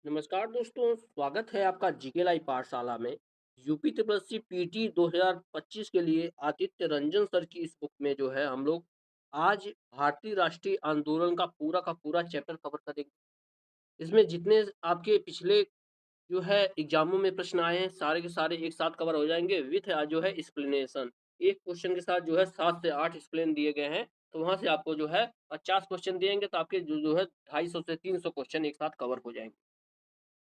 नमस्कार दोस्तों, स्वागत है आपका जीके लाइव पाठशाला में। यूपी ट्रिपल एससी पीटी 2025 के लिए आदित्य रंजन सर की इस बुक में जो है हम लोग आज भारतीय राष्ट्रीय आंदोलन का पूरा चैप्टर कवर करेंगे। इसमें जितने आपके पिछले जो है एग्जामों में प्रश्न आए हैं, सारे के सारे एक साथ कवर हो जाएंगे विथ जो है एक्सप्लेनेशन। एक क्वेश्चन के साथ जो है 7 से 8 एक्सप्लेन दिए गए हैं, तो वहां से आपको जो है 50 क्वेश्चन दिएंगे, तो आपके जो है 250 से 300 क्वेश्चन एक साथ कवर हो जाएंगे।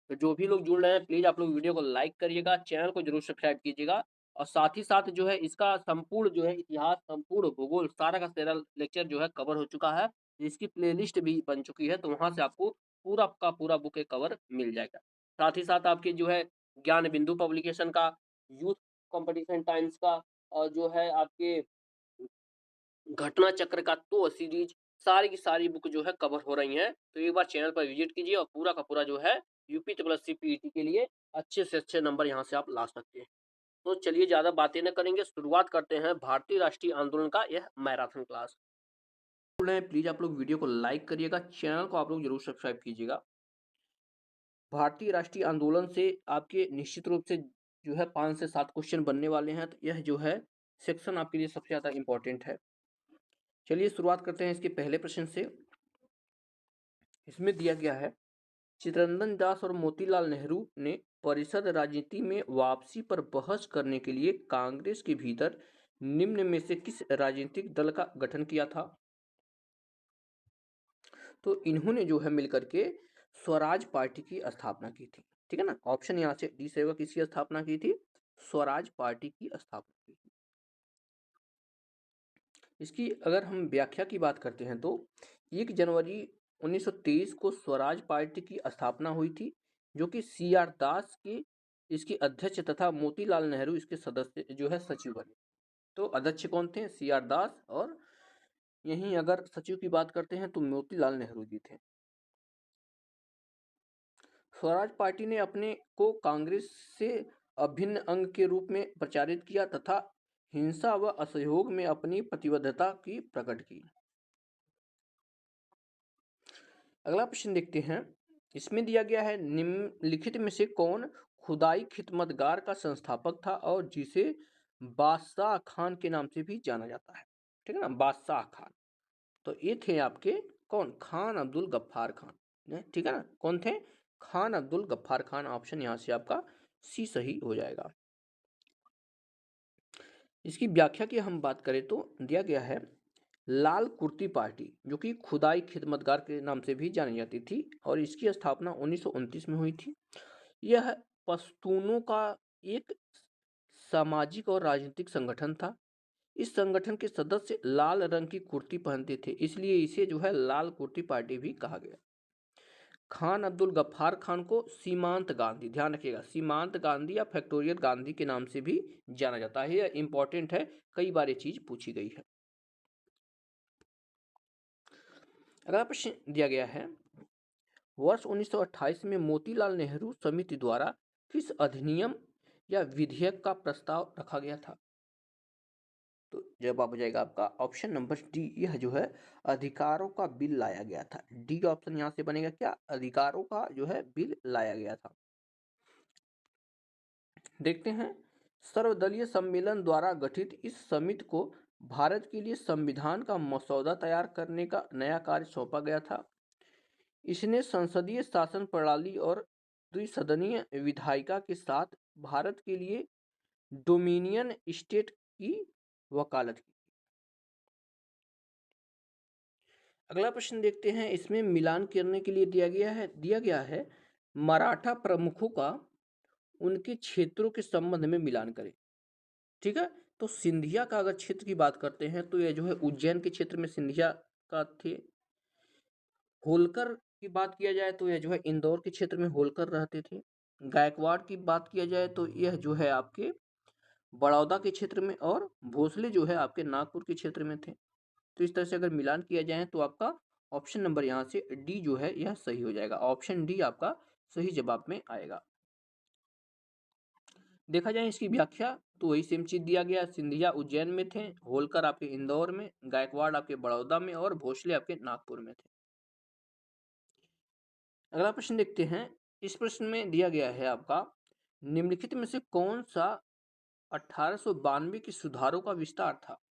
तो जो भी लोग जुड़ रहे हैं प्लीज आप लोग वीडियो को लाइक करिएगा, चैनल को जरूर सब्सक्राइब कीजिएगा। और साथ ही साथ जो है इसका संपूर्ण जो है इतिहास, संपूर्ण भूगोल, सारा का सारा लेक्चर जो है कवर हो चुका है। इसकी प्लेलिस्ट भी बन चुकी है, तो वहां से आपको पूरा का पूरा बुक एक कवर मिल जाएगा। साथ ही साथ आपके जो है ज्ञान बिंदु पब्लिकेशन का, यूथ कंपटीशन टाइम्स का, और जो है आपके घटना चक्र का तो सीरीज, सारी की सारी बुक जो है कवर हो रही हैं। तो एक बार चैनल पर विजिट कीजिए और पूरा का पूरा जो है यूपी ट्रिपल एससी पीईटी के लिए अच्छे से अच्छे नंबर यहाँ से आप ला सकते हैं। तो चलिए ज्यादा बातें न करेंगे, शुरुआत करते हैं भारतीय राष्ट्रीय आंदोलन का यह मैराथन क्लास। प्लीज आप लोग वीडियो को लाइक करिएगा, चैनल को आप लोग जरूर सब्सक्राइब कीजिएगा। भारतीय राष्ट्रीय आंदोलन से आपके निश्चित रूप से जो है 5 से 7 क्वेश्चन बनने वाले हैं, तो यह जो है सेक्शन आपके लिए सबसे ज्यादा इंपॉर्टेंट है। चलिए शुरुआत करते हैं इसके पहले प्रश्न से। इसमें दिया गया है, चित्तरंजन दास और मोतीलाल नेहरू ने परिषद राजनीति में वापसी पर बहस करने के लिए कांग्रेस के भीतर निम्न में से किस राजनीतिक दल का गठन किया था? तो इन्होंने जो है मिलकर के स्वराज पार्टी की स्थापना की थी। ठीक है ना, ऑप्शन यहाँ से डी से होगा, किसकी स्थापना की थी? स्वराज पार्टी की स्थापना की थी। इसकी अगर हम व्याख्या की बात करते हैं तो 1 जनवरी 1923 को स्वराज पार्टी की स्थापना हुई थी, जो कि सी आर दास की इसकी अध्यक्ष तथा मोतीलाल नेहरू इसके सदस्य जो है सचिव बने। तो अध्यक्ष कौन थे? सी आर दास, और यहीं अगर सचिव की बात करते हैं तो मोतीलाल नेहरू जी थे। स्वराज पार्टी ने अपने को कांग्रेस से अभिन्न अंग के रूप में प्रचारित किया तथा हिंसा व असहयोग में अपनी प्रतिबद्धता की प्रकट की। अगला प्रश्न देखते हैं। इसमें दिया गया है, निम्नलिखित में से कौन खुदाई खिदमतगार का संस्थापक था और जिसे बादशाह खान के नाम से भी जाना जाता है? ठीक है ना, बादशाह खान। तो ये थे आपके कौन? खान अब्दुल गफ्फार खान। ठीक है ना, कौन थे? खान अब्दुल गफ्फार खान। ऑप्शन यहाँ से आपका सी सही हो जाएगा। इसकी व्याख्या की हम बात करें तो दिया गया है, लाल कुर्ती पार्टी जो कि खुदाई खिदमतगार के नाम से भी जानी जाती थी और इसकी स्थापना 1929 में हुई थी। यह पश्तूनों का एक सामाजिक और राजनीतिक संगठन था। इस संगठन के सदस्य लाल रंग की कुर्ती पहनते थे, इसलिए इसे जो है लाल कुर्ती पार्टी भी कहा गया। खान अब्दुल गफ्फार खान को सीमांत गांधी, ध्यान रखिएगा, सीमांत गांधी या फैक्टोरियल गांधी के नाम से भी जाना जाता है। यह इंपॉर्टेंट है, कई बार ये चीज पूछी गई है। अगला प्रश्न दिया गया है, वर्ष 1928 में मोतीलाल नेहरू समिति द्वारा किस अधिनियम या विधेयक का प्रस्ताव रखा गया था? तो जवाब हो जाएगा आपका ऑप्शन नंबर डी, यह जो है अधिकारों का बिल लाया गया था। डी ऑप्शन यहां से बनेगा क्या? अधिकारों का जो है बिल लाया गया था। देखते हैं, सर्वदलीय सम्मेलन द्वारा गठित इस समिति को भारत के लिए संविधान का मसौदा तैयार करने का नया कार्य सौंपा गया था। इसने संसदीय शासन प्रणाली और द्विसदनीय विधायिका के साथ भारत के लिए डोमिनियन स्टेट की वकालत की। अगला प्रश्न देखते हैं, इसमें मिलान करने के लिए दिया गया है मराठा प्रमुखों का उनके क्षेत्रों के संबंध में मिलान करें। ठीक है, तो सिंधिया का अगर क्षेत्र की बात करते हैं तो यह जो है उज्जैन के क्षेत्र में सिंधिया का थे। होलकर की बात किया जाए तो यह जो है इंदौर के क्षेत्र में होलकर रहते थे। गायकवाड़ की बात किया जाए तो यह जो है आपके बड़ौदा के क्षेत्र में, और भोसले जो है आपके नागपुर के क्षेत्र में थे। तो इस तरह से अगर मिलान किया जाए तो आपका ऑप्शन नंबर यहाँ से डी जो है यह सही हो जाएगा। ऑप्शन डी आपका सही जवाब में आएगा। देखा जाए इसकी व्याख्या तो वही सेम चीज दिया गया, सिंधिया उज्जैन में थे, होलकर आपके इंदौर में, गायकवाड़ आपके बड़ौदा में और भोसले आपके नागपुर में थे। अगला प्रश्न देखते हैं, इस प्रश्न में दिया गया है आपका, निम्नलिखित में से कौन सा 1892 के सुधारों का विस्तार था?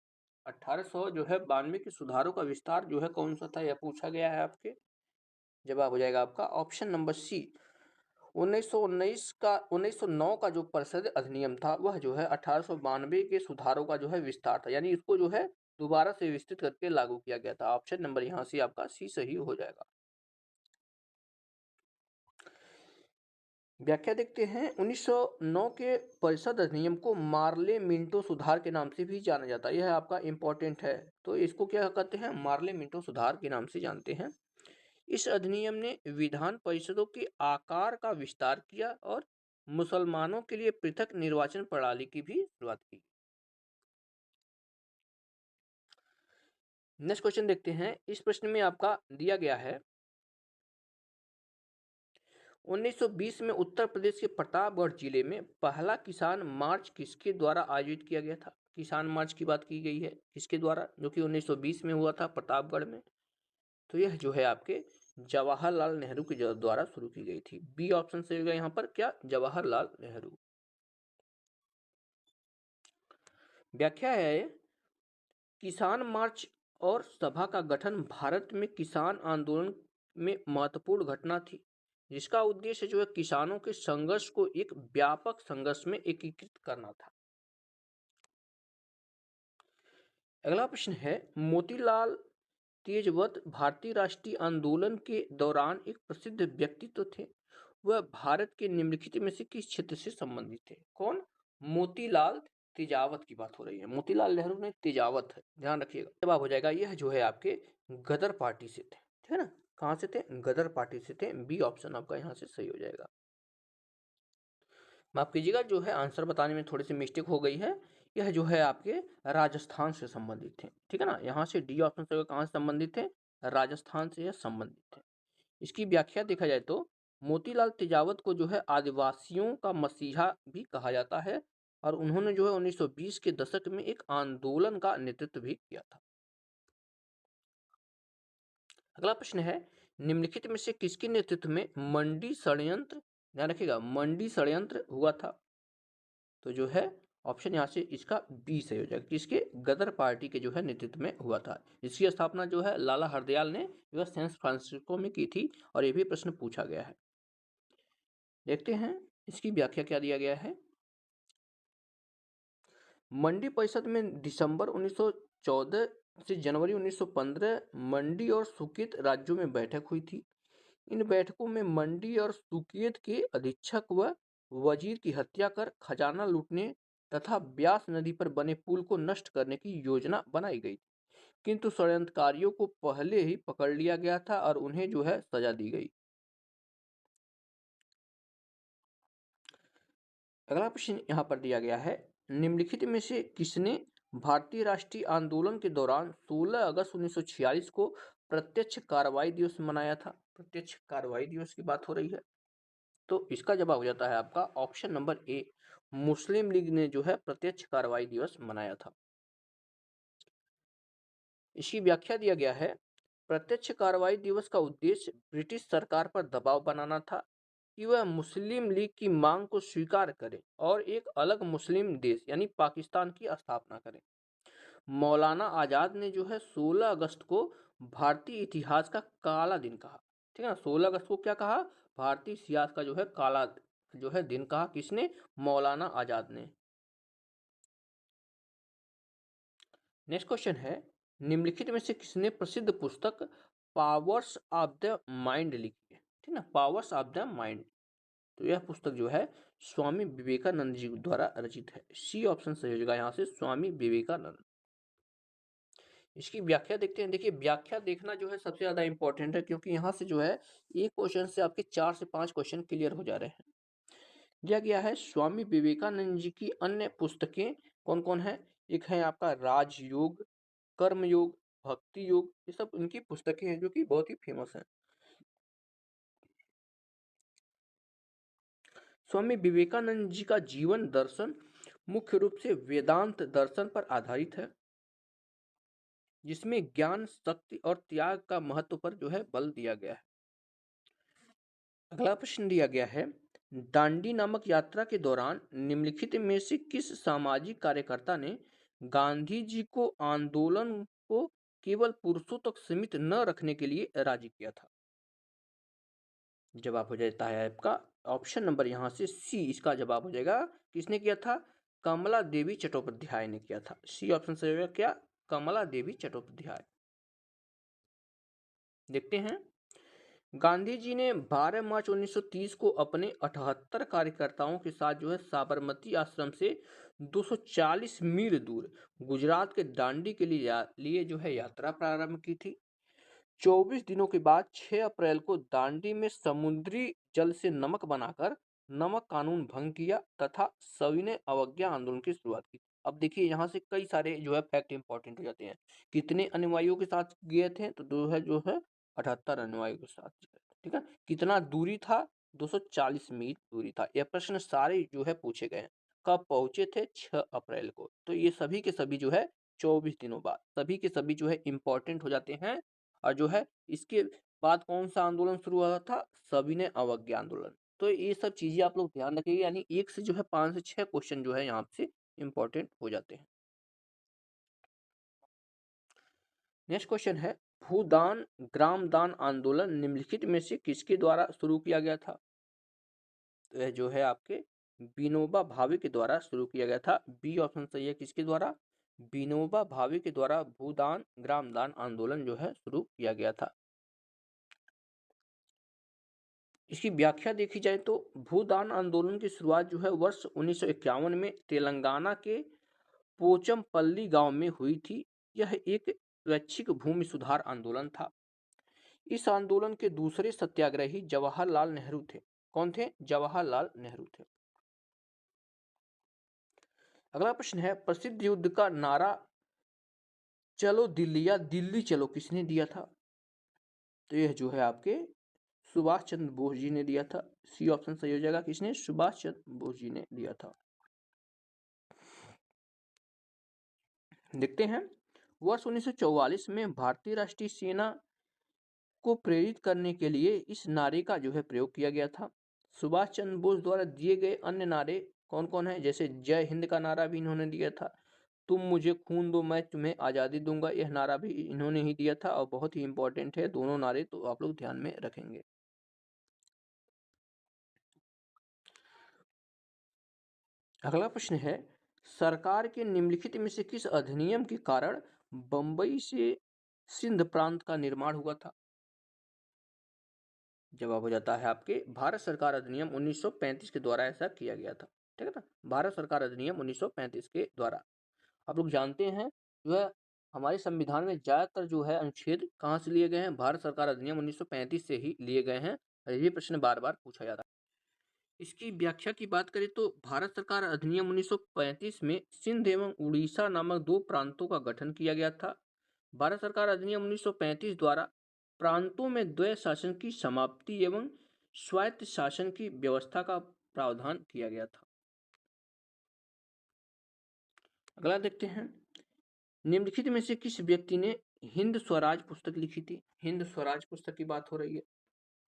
1800 जो है 92 के सुधारों का विस्तार जो है कौन सा था, यह पूछा गया है आपके। जवाब हो जाएगा आपका ऑप्शन नंबर सी, 1909 का जो परिषद अधिनियम था वह जो है 1892 के सुधारों का जो है विस्तार था, यानी इसको जो है दोबारा से विस्तृत करके लागू किया गया था। ऑप्शन नंबर यहाँ से आपका सी सही हो जाएगा। व्याख्या देखते हैं, 1909 के परिषद अधिनियम को मार्ले मिंटो सुधार के नाम से भी जाना जाता है। यह आपका इंपॉर्टेंट है, तो इसको क्या कहते हैं, मार्ले मिंटो सुधार के नाम से जानते हैं। इस अधिनियम ने विधान परिषदों के आकार का विस्तार किया और मुसलमानों के लिए पृथक निर्वाचन प्रणाली की भी शुरुआत की। नेक्स्ट क्वेश्चन देखते हैं। इस प्रश्न में आपका दिया गया है, 1920 में उत्तर प्रदेश के प्रतापगढ़ जिले में पहला किसान मार्च किसके द्वारा आयोजित किया गया था? किसान मार्च की बात की गई है, किसके द्वारा, जो कि 1920 में हुआ था प्रतापगढ़ में। तो यह जो है आपके जवाहरलाल नेहरू के द्वारा शुरू की गई थी। बी ऑप्शन से होगा यहाँ पर क्या, जवाहरलाल नेहरू। व्याख्या है, किसान मार्च और सभा का गठन भारत में किसान आंदोलन में महत्वपूर्ण घटना थी, जिसका उद्देश्य जो है किसानों के संघर्ष को एक व्यापक संघर्ष में एकीकृत करना था। अगला प्रश्न है, मोतीलाल तेजवत भारतीय राष्ट्रीय आंदोलन के दौरान एक प्रसिद्ध व्यक्तित्व थे। वह भारत के निम्नलिखित में से किस क्षेत्र से संबंधित थे? कौन? मोतीलाल तेजावत की बात हो रही है। मोतीलाल नेहरू ने तेजावत है, ध्यान रखिएगा। जवाब हो जाएगा, यह जो है आपके गदर पार्टी से थे, ठीक है ना। कहां से थे? गदर पार्टी से थे। बी ऑप्शन आपका यहाँ से सही हो जाएगा। माफ कीजिएगा, जो है आंसर बताने में थोड़ी सी मिस्टेक हो गई है। यह जो है आपके राजस्थान से संबंधित थे, ठीक है ना। यहाँ से डी ऑप्शन से कहाँ से संबंधित थे? राजस्थान से यह संबंधित थे। इसकी व्याख्या देखा जाए तो मोतीलाल तेजावत को जो है आदिवासियों का मसीहा भी कहा जाता है, और उन्होंने जो है 1920 के दशक में एक आंदोलन का नेतृत्व भी किया था। अगला प्रश्न है, निम्नलिखित में से किसके नेतृत्व में मंडी षड्यंत्र, ध्यान रखिएगा, मंडी षड्यंत्र हुआ था? तो जो है ऑप्शन यहाँ से इसका बी सही हो जाएगा। किसके? गदर पार्टी के जो है नेतृत्व में हुआ था। इसकी स्थापना जो है लाला हरदयाल ने जो है सैन फ्रांसिस्को में की थी, और ये भी प्रश्न पूछा गया है। देखते हैं इसकी व्याख्या क्या दिया गया है। मंडी परिषद में दिसंबर 1914 से जनवरी 1915 मंडी और सुकेत राज्यों में बैठक हुई थी। इन बैठकों में मंडी और सुकेत के अधीक्षक व वजीर की हत्या कर खजाना लूटने तथा ब्यास नदी पर बने पुल को नष्ट करने की योजना बनाई गई, किंतु षड्यंत्रकारियों को पहले ही पकड़ लिया गया था और उन्हें जो है सजा दी गई। अगला प्रश्न यहाँ पर दिया गया है, निम्नलिखित में से किसने भारतीय राष्ट्रीय आंदोलन के दौरान 16 अगस्त 1946 को प्रत्यक्ष कार्रवाई दिवस मनाया था? प्रत्यक्ष कार्रवाई दिवस की बात हो रही है, तो इसका जवाब हो जाता है आपका option number A, Muslim league ने जो है प्रत्यक्ष कार्रवाई दिवस मनाया था। इसकी व्याख्या दिया गया है, प्रत्यक्ष कार्रवाई दिवस का उद्देश्य ब्रिटिश सरकार पर दबाव बनाना था कि वह मुस्लिम लीग की मांग को स्वीकार करे और एक अलग मुस्लिम देश यानी पाकिस्तान की स्थापना करे। मौलाना आजाद ने जो है 16 अगस्त को भारतीय इतिहास का काला दिन कहा, ठीक है ना। 16 अगस्त को क्या कहा? भारतीय इतिहास का जो है काला जो है दिन कहा। किसने? मौलाना आजाद ने। नेक्स्ट क्वेश्चन है, निम्नलिखित में से किसने प्रसिद्ध पुस्तक पावर्स ऑफ द माइंड लिखी है? ठीक ना, पावर्स ऑफ द माइंड। तो यह पुस्तक जो है स्वामी विवेकानंद जी द्वारा रचित है। सी ऑप्शन सही हो जाएगा यहाँ से, स्वामी विवेकानंद। इसकी व्याख्या देखते हैं। देखिए, व्याख्या देखना जो है सबसे ज्यादा इंपॉर्टेंट है, क्योंकि यहाँ से जो है एक क्वेश्चन से आपके 4 से 5 क्वेश्चन क्लियर हो जा रहे हैं। दिया गया है, स्वामी विवेकानंद जी की अन्य पुस्तकें कौन कौन है? एक है आपका राजयोग, कर्म योग, भक्ति योग, ये सब उनकी पुस्तकें हैं जो कि बहुत ही फेमस हैं। स्वामी विवेकानंद जी का जीवन दर्शन मुख्य रूप से वेदांत दर्शन पर आधारित है, जिसमें ज्ञान, शक्ति और त्याग का महत्व पर जो है बल दिया गया है। अगला प्रश्न दिया गया है, दांडी नामक यात्रा के दौरान निम्नलिखित में से किस सामाजिक कार्यकर्ता ने गांधी जी को आंदोलन को केवल पुरुषों तक सीमित न रखने के लिए राजी किया था? जवाब हो जाता है आपका ऑप्शन नंबर यहाँ से सी, इसका जवाब हो जाएगा। किसने किया था? कमला देवी चट्टोपाध्याय ने किया था। सी ऑप्शन सही होगा क्या? कमला देवी चट्टोपाध्याय। देखते हैं, गांधी जी ने 12 मार्च 1930 को अपने 78 कार्यकर्ताओं के साथ जो है साबरमती आश्रम से 240 मील दूर गुजरात के दांडी के लिए जो है यात्रा प्रारंभ की थी। 24 दिनों के बाद 6 अप्रैल को दांडी में समुद्री जल से नमक बनाकर नमक कानून भंग किया तथा सविनय अवज्ञा आंदोलन की शुरुआत की। अब देखिए यहाँ से कई सारे जो है फैक्ट इंपॉर्टेंट हो जाते हैं। कितने अनुयायियों के साथ गए थे? तो जो है 78 अनुयायियों के साथ। ठीक है, कितना दूरी था? 240 मील दूरी था। यह प्रश्न सारे जो है पूछे गए हैं। कब पहुंचे थे? 6 अप्रैल को। तो ये सभी के सभी जो है 24 दिनों बाद, सभी के सभी जो है इंपॉर्टेंट हो जाते हैं। और जो है इसके बाद कौन सा आंदोलन शुरू हुआ था? सविनय अवज्ञा आंदोलन। तो ये सब चीजें आप लोग ध्यान रखिए, यानी 1 से जो है 5 से 6 क्वेश्चन जो है यहाँ से इंपॉर्टेंट हो जाते हैं। नेक्स्ट क्वेश्चन है, भूदान ग्राम दान आंदोलन निम्नलिखित में से किसके द्वारा शुरू किया गया था? तो यह जो है आपके विनोबा भावे के द्वारा शुरू किया गया था। बी ऑप्शन सही है। किसके द्वारा? विनोबा भावे के द्वारा भूदान ग्राम दान आंदोलन जो है शुरू किया गया था। इसकी व्याख्या देखी जाए तो भूदान आंदोलन की शुरुआत जो है वर्ष 1951 में तेलंगाना के पोचमपल्ली गांव में हुई थी। यह एक स्वैच्छिक भूमि सुधार आंदोलन था। इस आंदोलन के दूसरे सत्याग्रही जवाहरलाल नेहरू थे। कौन थे? जवाहरलाल नेहरू थे। अगला प्रश्न है, प्रसिद्ध युद्ध का नारा चलो दिल्ली या दिल्ली चलो किसने दिया था? तो यह जो है आपके सुभाष चंद्र बोस जी ने दिया था। सी ऑप्शन सही हो जाएगा। किसने? सुभाष चंद्र बोस जी ने दिया था। देखते हैं, वर्ष 1944 में भारतीय राष्ट्रीय सेना को प्रेरित करने के लिए इस नारे का जो है प्रयोग किया गया था। सुभाष चंद्र बोस द्वारा दिए गए अन्य नारे कौन कौन है? जैसे जय हिंद का नारा भी इन्होंने दिया था। तुम मुझे खून दो मैं तुम्हें आज़ादी दूंगा, यह नारा भी इन्होंने ही दिया था और बहुत ही इंपॉर्टेंट है दोनों नारे, तो आप लोग ध्यान में रखेंगे। अगला प्रश्न है, सरकार के निम्नलिखित में से किस अधिनियम के कारण बंबई से सिंध प्रांत का निर्माण हुआ था? जवाब हो जाता है आपके भारत सरकार अधिनियम 1935 के द्वारा ऐसा किया गया था। ठीक है ना, भारत सरकार अधिनियम 1935 के द्वारा। आप लोग जानते हैं जो है हमारे संविधान में ज्यादातर जो है अनुच्छेद कहाँ से लिए गए हैं? भारत सरकार अधिनियम 1935 से ही लिए गए हैं। ये प्रश्न बार बार पूछा जाता है। इसकी व्याख्या की बात करें तो भारत सरकार अधिनियम 1935 में सिंध एवं उड़ीसा नामक दो प्रांतों का गठन किया गया था। भारत सरकार अधिनियम 1935 द्वारा प्रांतों में द्वैत शासन की समाप्ति एवं स्वायत्त शासन की व्यवस्था का प्रावधान किया गया था। अगला देखते हैं, निम्नलिखित में से किस व्यक्ति ने हिंद स्वराज पुस्तक लिखी थी? हिंद स्वराज पुस्तक की बात हो रही है।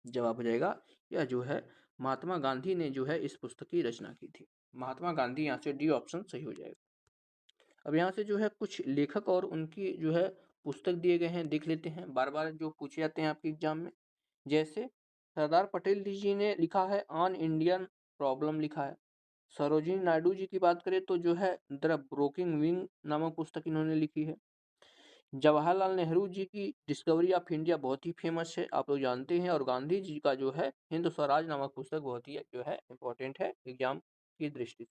जवाब हो जाएगा यह जो है महात्मा गांधी ने जो है इस पुस्तक की रचना की थी। महात्मा गांधी, यहाँ से डी ऑप्शन सही हो जाएगा। अब यहाँ से जो है कुछ लेखक और उनकी जो है पुस्तक दिए गए हैं, देख लेते हैं। बार बार जो पूछे जाते हैं आपके एग्जाम में, जैसे सरदार पटेल जी ने लिखा है ऑन इंडियन प्रॉब्लम लिखा है। सरोजिनी नायडू जी की बात करें तो जो है द ब्रोकिंग विंग नामक पुस्तक इन्होंने लिखी है। जवाहरलाल नेहरू जी की डिस्कवरी ऑफ इंडिया बहुत ही फेमस है, आप लोग जानते हैं। और गांधी जी का जो है हिंद स्वराज नामक पुस्तक बहुत ही जो है इंपॉर्टेंट है एग्जाम की दृष्टि से।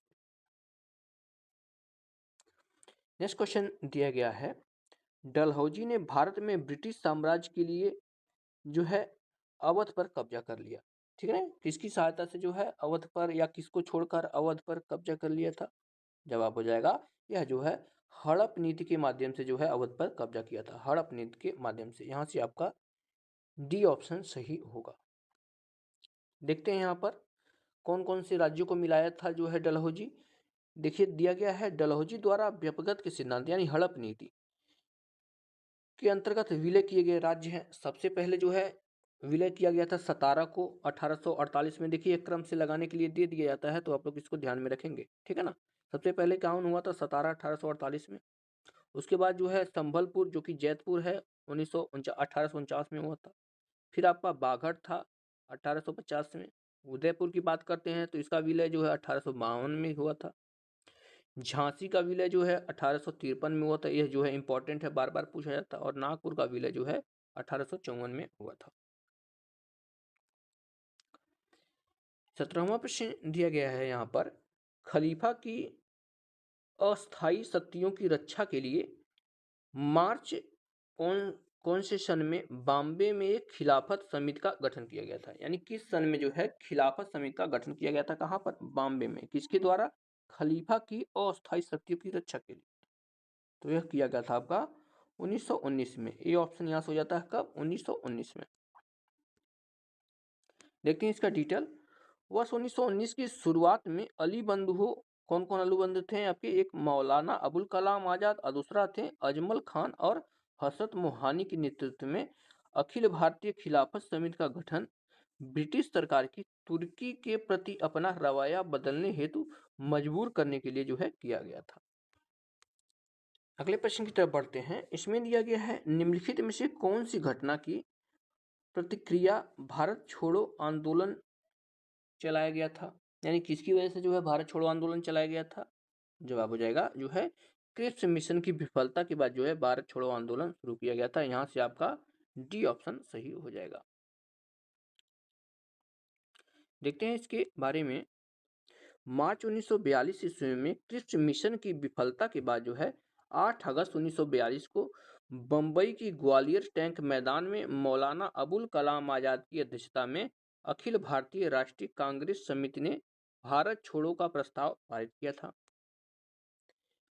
नेक्स्ट क्वेश्चन दिया गया है, डलहौजी ने भारत में ब्रिटिश साम्राज्य के लिए जो है अवध पर कब्जा कर लिया। ठीक है ना, किसकी सहायता से जो है अवध पर या किसको छोड़कर अवध पर कब्जा कर लिया था? जवाब हो जाएगा यह जो है हड़प नीति के माध्यम से जो है अवध पर कब्जा किया था। हड़प नीति के माध्यम से, यहाँ से आपका डी ऑप्शन सही होगा। देखते हैं यहाँ पर कौन कौन से राज्यों को मिलाया था जो है डलहौजी। देखिए दिया गया है, डलहौजी द्वारा व्यपगत के सिद्धांत यानी हड़प नीति के अंतर्गत विलय किए गए राज्य हैं। सबसे पहले जो है विलय किया गया था सतारा को 1848 में। देखिए एक क्रम से लगाने के लिए दे दिया जाता है, तो आप लोग इसको ध्यान में रखेंगे, ठीक है ना। सबसे पहले कौन हुआ था, सतारा 1848 में। उसके बाद जो है संभलपुर जो कि जैतपुर है 1849 में हुआ था। फिर आपका बाघट था 1850 में। उदयपुर की बात करते हैं तो इसका विलय जो है 1852 में हुआ था। झांसी का विलय जो है 1853 में हुआ था, यह जो है इंपॉर्टेंट है, बार बार पूछा जाता है। और नागपुर का विलय जो है 1854 में हुआ था। 17वां प्रश्न दिया गया है यहाँ पर, खलीफा की अस्थायी शक्तियों की रक्षा के लिए मार्च कौन से सन में बॉम्बे में एक खिलाफत समिति का गठन किया गया था। यानी किस सन में जो है खिलाफत समिति का गठन किया गया था, कहाँ पर, बॉम्बे में। किसके द्वारा, खलीफा की अस्थायी शक्तियों की रक्षा के लिए। तो यह किया गया था आपका 1919 में। ये ऑप्शन यहाँ से हो जाता है कब, 1919 में। देखते हैं इसका डिटेल। वर्ष 1919 की शुरुआत में अली बंधुओं, कौन कौन अली बंधु थे आपके, एक मौलाना अबुल कलाम आजाद और दूसरा थे अजमल खान और हसरत मोहानी के नेतृत्व में अखिल भारतीय खिलाफत समिति का गठन ब्रिटिश सरकार की तुर्की के प्रति अपना रवैया बदलने हेतु मजबूर करने के लिए जो है किया गया था। अगले प्रश्न की तरफ बढ़ते हैं। इसमें दिया गया है, निम्नलिखित में से कौन सी घटना की प्रतिक्रिया भारत छोड़ो आंदोलन चलाया गया था। यानी किसकी वजह से जो है भारत छोड़ो आंदोलन चलाया गया था। जवाब हो जाएगा जो है क्रिप्स मिशन की विफलता के बाद जो है भारत छोड़ो आंदोलन शुरू किया गया था। यहाँ से आपका डी ऑप्शन सही हो जाएगा। देखते हैं इसके बारे में। मार्च 1942 ईस्वी में क्रिप्स मिशन की विफलता के बाद जो है 8 अगस्त 1942 को बंबई की ग्वालियर टैंक मैदान में मौलाना अबुल कलाम आजाद की अध्यक्षता में अखिल भारतीय राष्ट्रीय कांग्रेस समिति ने भारत छोड़ो का प्रस्ताव पारित किया था।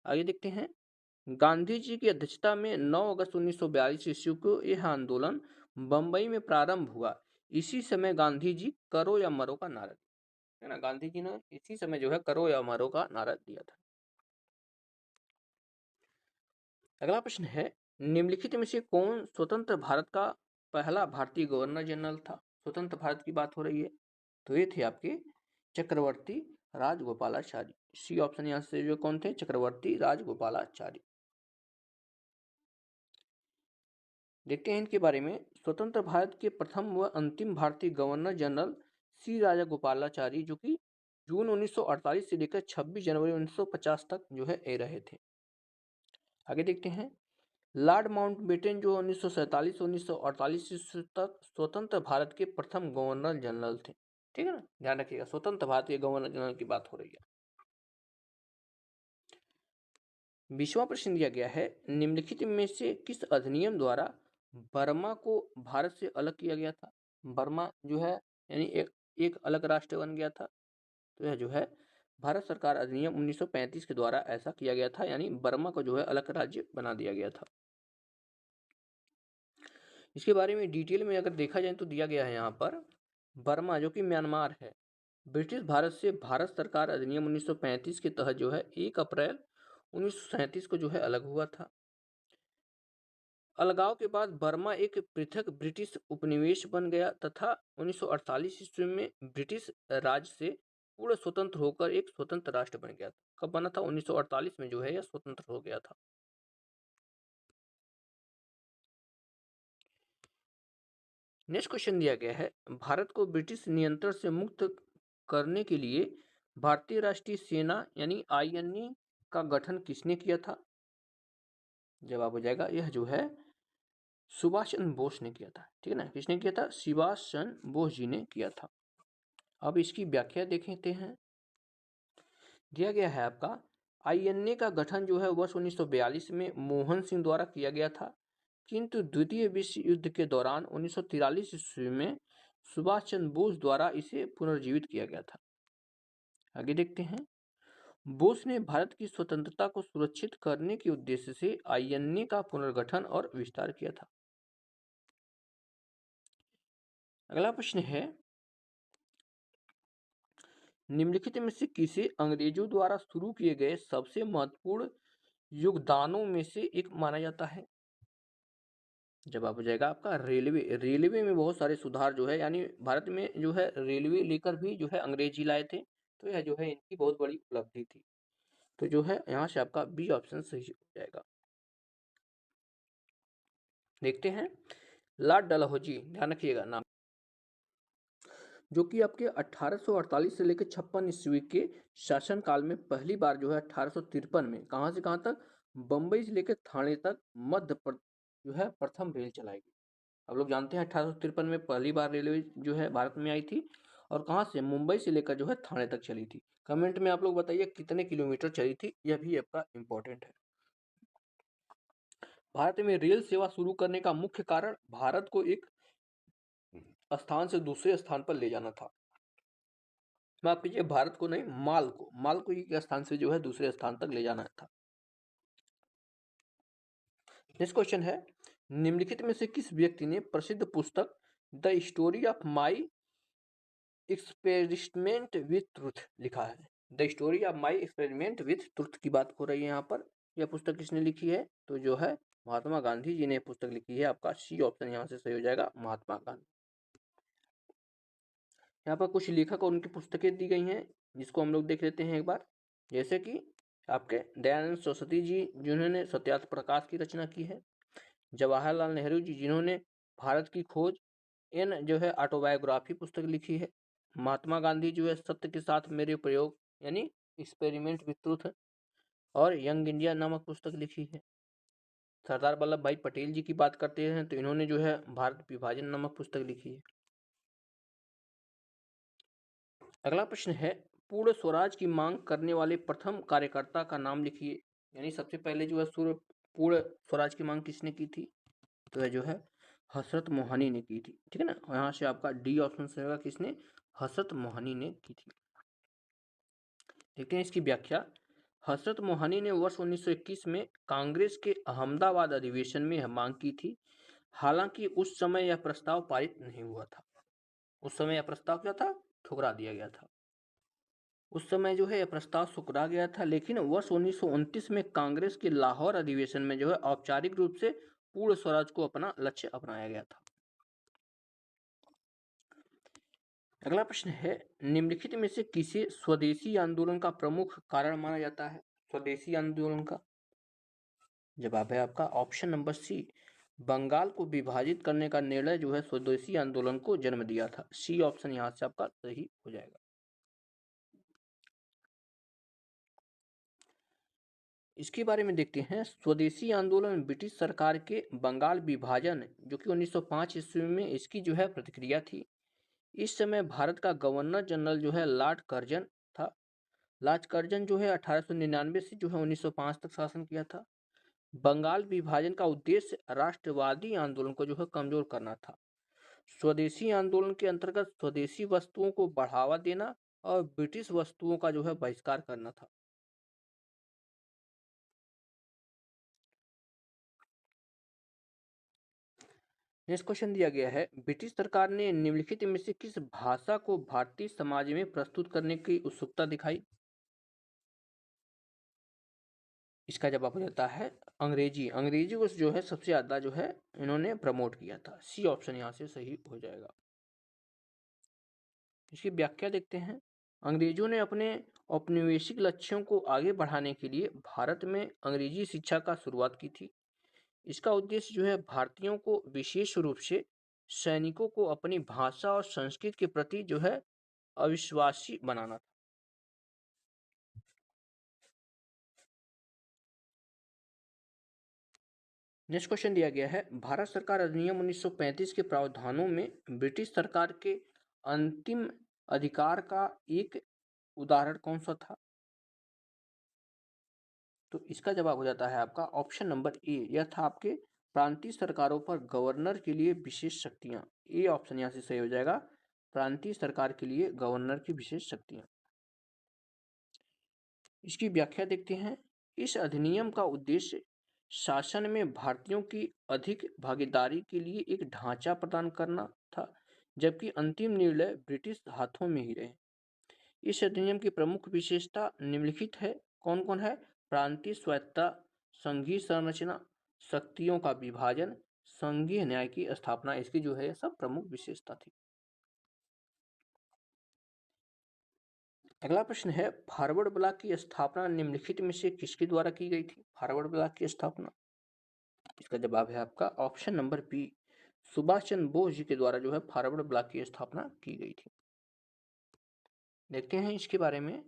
आगे देखते हैं। गांधी जी की अध्यक्षता में 9 अगस्त 1942 ईस्वी को यह आंदोलन बंबई में प्रारंभ हुआ। इसी समय गांधी जी करो या मरो का नारा दिया, है ना। गांधी जी ने इसी समय जो है करो या मरो का नारा दिया था। अगला प्रश्न है, निम्नलिखित में से कौन स्वतंत्र भारत का पहला भारतीय गवर्नर जनरल था। स्वतंत्र भारत की बात हो रही है, तो ये थे आपके चक्रवर्ती राजगोपालाचारी। सी ऑप्शन यहाँ से जो कौन थे, चक्रवर्ती राजगोपालाचारी। देखते हैं इनके बारे में। स्वतंत्र भारत के प्रथम व अंतिम भारतीय गवर्नर जनरल सी राजागोपालाचारी जो कि जून 1948 से लेकर 26 जनवरी 1950 तक जो है रहे थे। आगे देखते हैं। लॉर्ड माउंटबेटन जो 1947-1948 तक स्वतंत्र भारत के प्रथम गवर्नर जनरल थे, ठीक है ना, ध्यान रखिएगा, स्वतंत्र भारत के गवर्नर जनरल की बात हो रही है। 20वां प्रश्न दिया गया है, निम्नलिखित में से किस अधिनियम द्वारा बर्मा को भारत से अलग किया गया था। बर्मा जो है यानी एक अलग राष्ट्र बन गया था। तो यह जो है भारत सरकार अधिनियम 1935 के द्वारा ऐसा किया गया था, यानी बर्मा को जो है अलग राज्य बना दिया गया था। इसके बारे में डिटेल में अगर देखा जाए तो दिया गया है यहाँ पर, बर्मा जो कि म्यांमार है, ब्रिटिश भारत से भारत सरकार अधिनियम 1935 के तहत जो है 1 अप्रैल 1937 को जो है अलग हुआ था। अलगाव के बाद बर्मा एक पृथक ब्रिटिश उपनिवेश बन गया तथा 1948 ईस्वी में ब्रिटिश राज से पूर्ण स्वतंत्र होकर एक स्वतंत्र राष्ट्र बन गया था। कब बना था, 1948 में जो है यह स्वतंत्र हो गया था। नेक्स्ट क्वेश्चन दिया गया है, भारत को ब्रिटिश नियंत्रण से मुक्त करने के लिए भारतीय राष्ट्रीय सेना यानी आईएनए का गठन किसने किया था। जवाब हो जाएगा यह जो है सुभाष चंद्र बोस ने किया था, ठीक है ना। किसने किया था, सुभाष चंद्र बोस जी ने किया था। अब इसकी व्याख्या देखते हैं। दिया गया है आपका, आईएनए का गठन जो है वर्ष 1942 में मोहन सिंह द्वारा किया गया था, किंतु द्वितीय विश्व युद्ध के दौरान 1943 ईस्वी में सुभाष चंद्र बोस द्वारा इसे पुनर्जीवित किया गया था। आगे देखते हैं। बोस ने भारत की स्वतंत्रता को सुरक्षित करने के उद्देश्य से आईएनए का पुनर्गठन और विस्तार किया था। अगला प्रश्न है, निम्नलिखित में से किसे अंग्रेजों द्वारा शुरू किए गए सबसे महत्वपूर्ण योगदानों में से एक माना जाता है। जवाब हो जाएगा आपका रेलवे। रेलवे में बहुत सारे सुधार जो है, यानी भारत में जो है रेलवे लेकर भी जो है अंग्रेज ही लाए थे, तो यह जो है इनकी बहुत बड़ी उपलब्धि थी। तो जो है यहाँ से आपका बी ऑप्शन सही हो जाएगा। देखते हैं लॉर्ड डलहौजी, ध्यान रखिएगा नाम, जो कि आपके 1848 से लेकर 56 ईस्वी के शासनकाल में पहली बार जो है 1853 में कहाँ से कहाँ तक, बम्बई से लेकर थाने तक जो है प्रथम रेल चलाई गई। आप लोग जानते हैं 1853 में पहली बार रेलवे जो है भारत में आई थी, और कहाँ से, मुंबई से लेकर जो है थाने तक चली थी। कमेंट में आप लोग बताइए कितने किलोमीटर चली थी, यह भी आपका इंपॉर्टेंट है। भारत में रेल सेवा शुरू करने का मुख्य कारण भारत को एक स्थान से दूसरे स्थान पर ले जाना था। माफ कीजिए, भारत को नहीं, माल को एक स्थान से जो है दूसरे स्थान तक ले जाना था। नेक्स्ट क्वेश्चन है, निम्नलिखित में से किस व्यक्ति ने प्रसिद्ध पुस्तक the story of my experiment with truth लिखा है? The story of my experiment with truth की बात हो रही है यहाँ पर। यह पुस्तक किसने लिखी है? तो जो है महात्मा गांधी जी ने पुस्तक लिखी है। आपका सी ऑप्शन यहाँ से सही हो जाएगा, महात्मा गांधी। यहाँ पर कुछ लेखक और उनकी पुस्तकें दी गई हैं, जिसको हम लोग देख लेते हैं एक बार। जैसे कि आपके दयानंद सरस्वती जी, जिन्होंने सत्यार्थ प्रकाश की रचना की है। जवाहरलाल नेहरू जी, जिन्होंने भारत की खोज इन जो है ऑटोबायोग्राफी पुस्तक लिखी है। महात्मा गांधी जो है सत्य के साथ मेरे प्रयोग, यानी एक्सपेरिमेंट विथ ट्रुथ और यंग इंडिया नामक पुस्तक लिखी है। सरदार वल्लभ भाई पटेल जी की बात करते हैं तो इन्होंने जो है भारत विभाजन नामक पुस्तक लिखी है। अगला प्रश्न है, पूर्ण स्वराज की मांग करने वाले प्रथम कार्यकर्ता का नाम लिखिए। यानी सबसे पहले जो है पूर्ण स्वराज की मांग किसने की थी? तो यह जो है हसरत मोहानी ने की थी। ठीक है ना, यहाँ से आपका डी ऑप्शन से होगा, किसने? हसरत मोहानी ने की थी। देखते हैं इसकी व्याख्या। हसरत मोहानी ने वर्ष 1921 में कांग्रेस के अहमदाबाद अधिवेशन में यह मांग की थी। हालांकि उस समय यह प्रस्ताव पारित नहीं हुआ था। उस समय यह प्रस्ताव क्या था? ठुकरा दिया गया था। उस समय जो है यह प्रस्ताव ठुकरा गया था, लेकिन वर्ष 1929 में कांग्रेस के लाहौर अधिवेशन में जो है औपचारिक रूप से पूर्ण स्वराज को अपना लक्ष्य अपनाया गया था। अगला प्रश्न है, निम्नलिखित में से किसे स्वदेशी आंदोलन का प्रमुख कारण माना जाता है? स्वदेशी आंदोलन का जवाब है आपका ऑप्शन नंबर सी, बंगाल को विभाजित करने का निर्णय जो है स्वदेशी आंदोलन को जन्म दिया था। सी ऑप्शन यहां से आपका सही हो जाएगा। इसके बारे में देखते हैं। स्वदेशी आंदोलन ब्रिटिश सरकार के बंगाल विभाजन जो कि 1905 ईस्वी में, इसकी जो है प्रतिक्रिया थी। इस समय भारत का गवर्नर जनरल जो है लॉर्ड कर्जन था। लॉर्ड कर्जन जो है 1899 से जो है 1905 तक शासन किया था। बंगाल विभाजन का उद्देश्य राष्ट्रवादी आंदोलन को जो है कमजोर करना था। स्वदेशी आंदोलन के अंतर्गत स्वदेशी वस्तुओं को बढ़ावा देना और ब्रिटिश वस्तुओं का जो है बहिष्कार करना था। नेक्स्ट क्वेश्चन दिया गया है, ब्रिटिश सरकार ने निम्नलिखित में से किस भाषा को भारतीय समाज में प्रस्तुत करने की उत्सुकता दिखाई? इसका जवाब हो जाता है अंग्रेजी। अंग्रेजी को जो है सबसे ज्यादा जो है इन्होंने प्रमोट किया था। सी ऑप्शन यहाँ से सही हो जाएगा। इसकी व्याख्या देखते हैं। अंग्रेजों ने अपने औपनिवेशिक लक्ष्यों को आगे बढ़ाने के लिए भारत में अंग्रेजी शिक्षा का शुरुआत की थी। इसका उद्देश्य जो है भारतीयों को, विशेष रूप से सैनिकों को, अपनी भाषा और संस्कृति के प्रति जो है अविश्वासी बनाना था। नेक्स्ट क्वेश्चन दिया गया है, भारत सरकार अधिनियम 1935 के प्रावधानों में ब्रिटिश सरकार के अंतिम अधिकार का एक उदाहरण कौन सा था? तो इसका जवाब हो जाता है आपका ऑप्शन नंबर ए। यह था आपके प्रांतीय सरकारों पर गवर्नर के लिए विशेष शक्तियां। ए ऑप्शन यहाँ से सही हो जाएगा, प्रांतीय सरकार के लिए गवर्नर की विशेष शक्तियां। इसकी व्याख्या देखते हैं। इस अधिनियम का उद्देश्य शासन में भारतीयों की अधिक भागीदारी के लिए एक ढांचा प्रदान करना था, जबकि अंतिम निर्णय ब्रिटिश हाथों में ही रहे। इस अधिनियम की प्रमुख विशेषता निम्नलिखित है। कौन कौन है? प्रांतीय स्वायत्तता, संघीय संरचना, शक्तियों का विभाजन, संघीय न्याय की स्थापना इसकी जो है सब प्रमुख विशेषता थी। अगला प्रश्न है, फॉरवर्ड ब्लॉक की स्थापना निम्नलिखित में से किसके द्वारा की गई थी? फॉरवर्ड ब्लॉक की स्थापना, इसका जवाब है आपका option number B, Subhash Chandra Bose ji के द्वारा जो है फॉरवर्ड ब्लॉक की स्थापना की गई थी। देखते हैं इसके बारे में।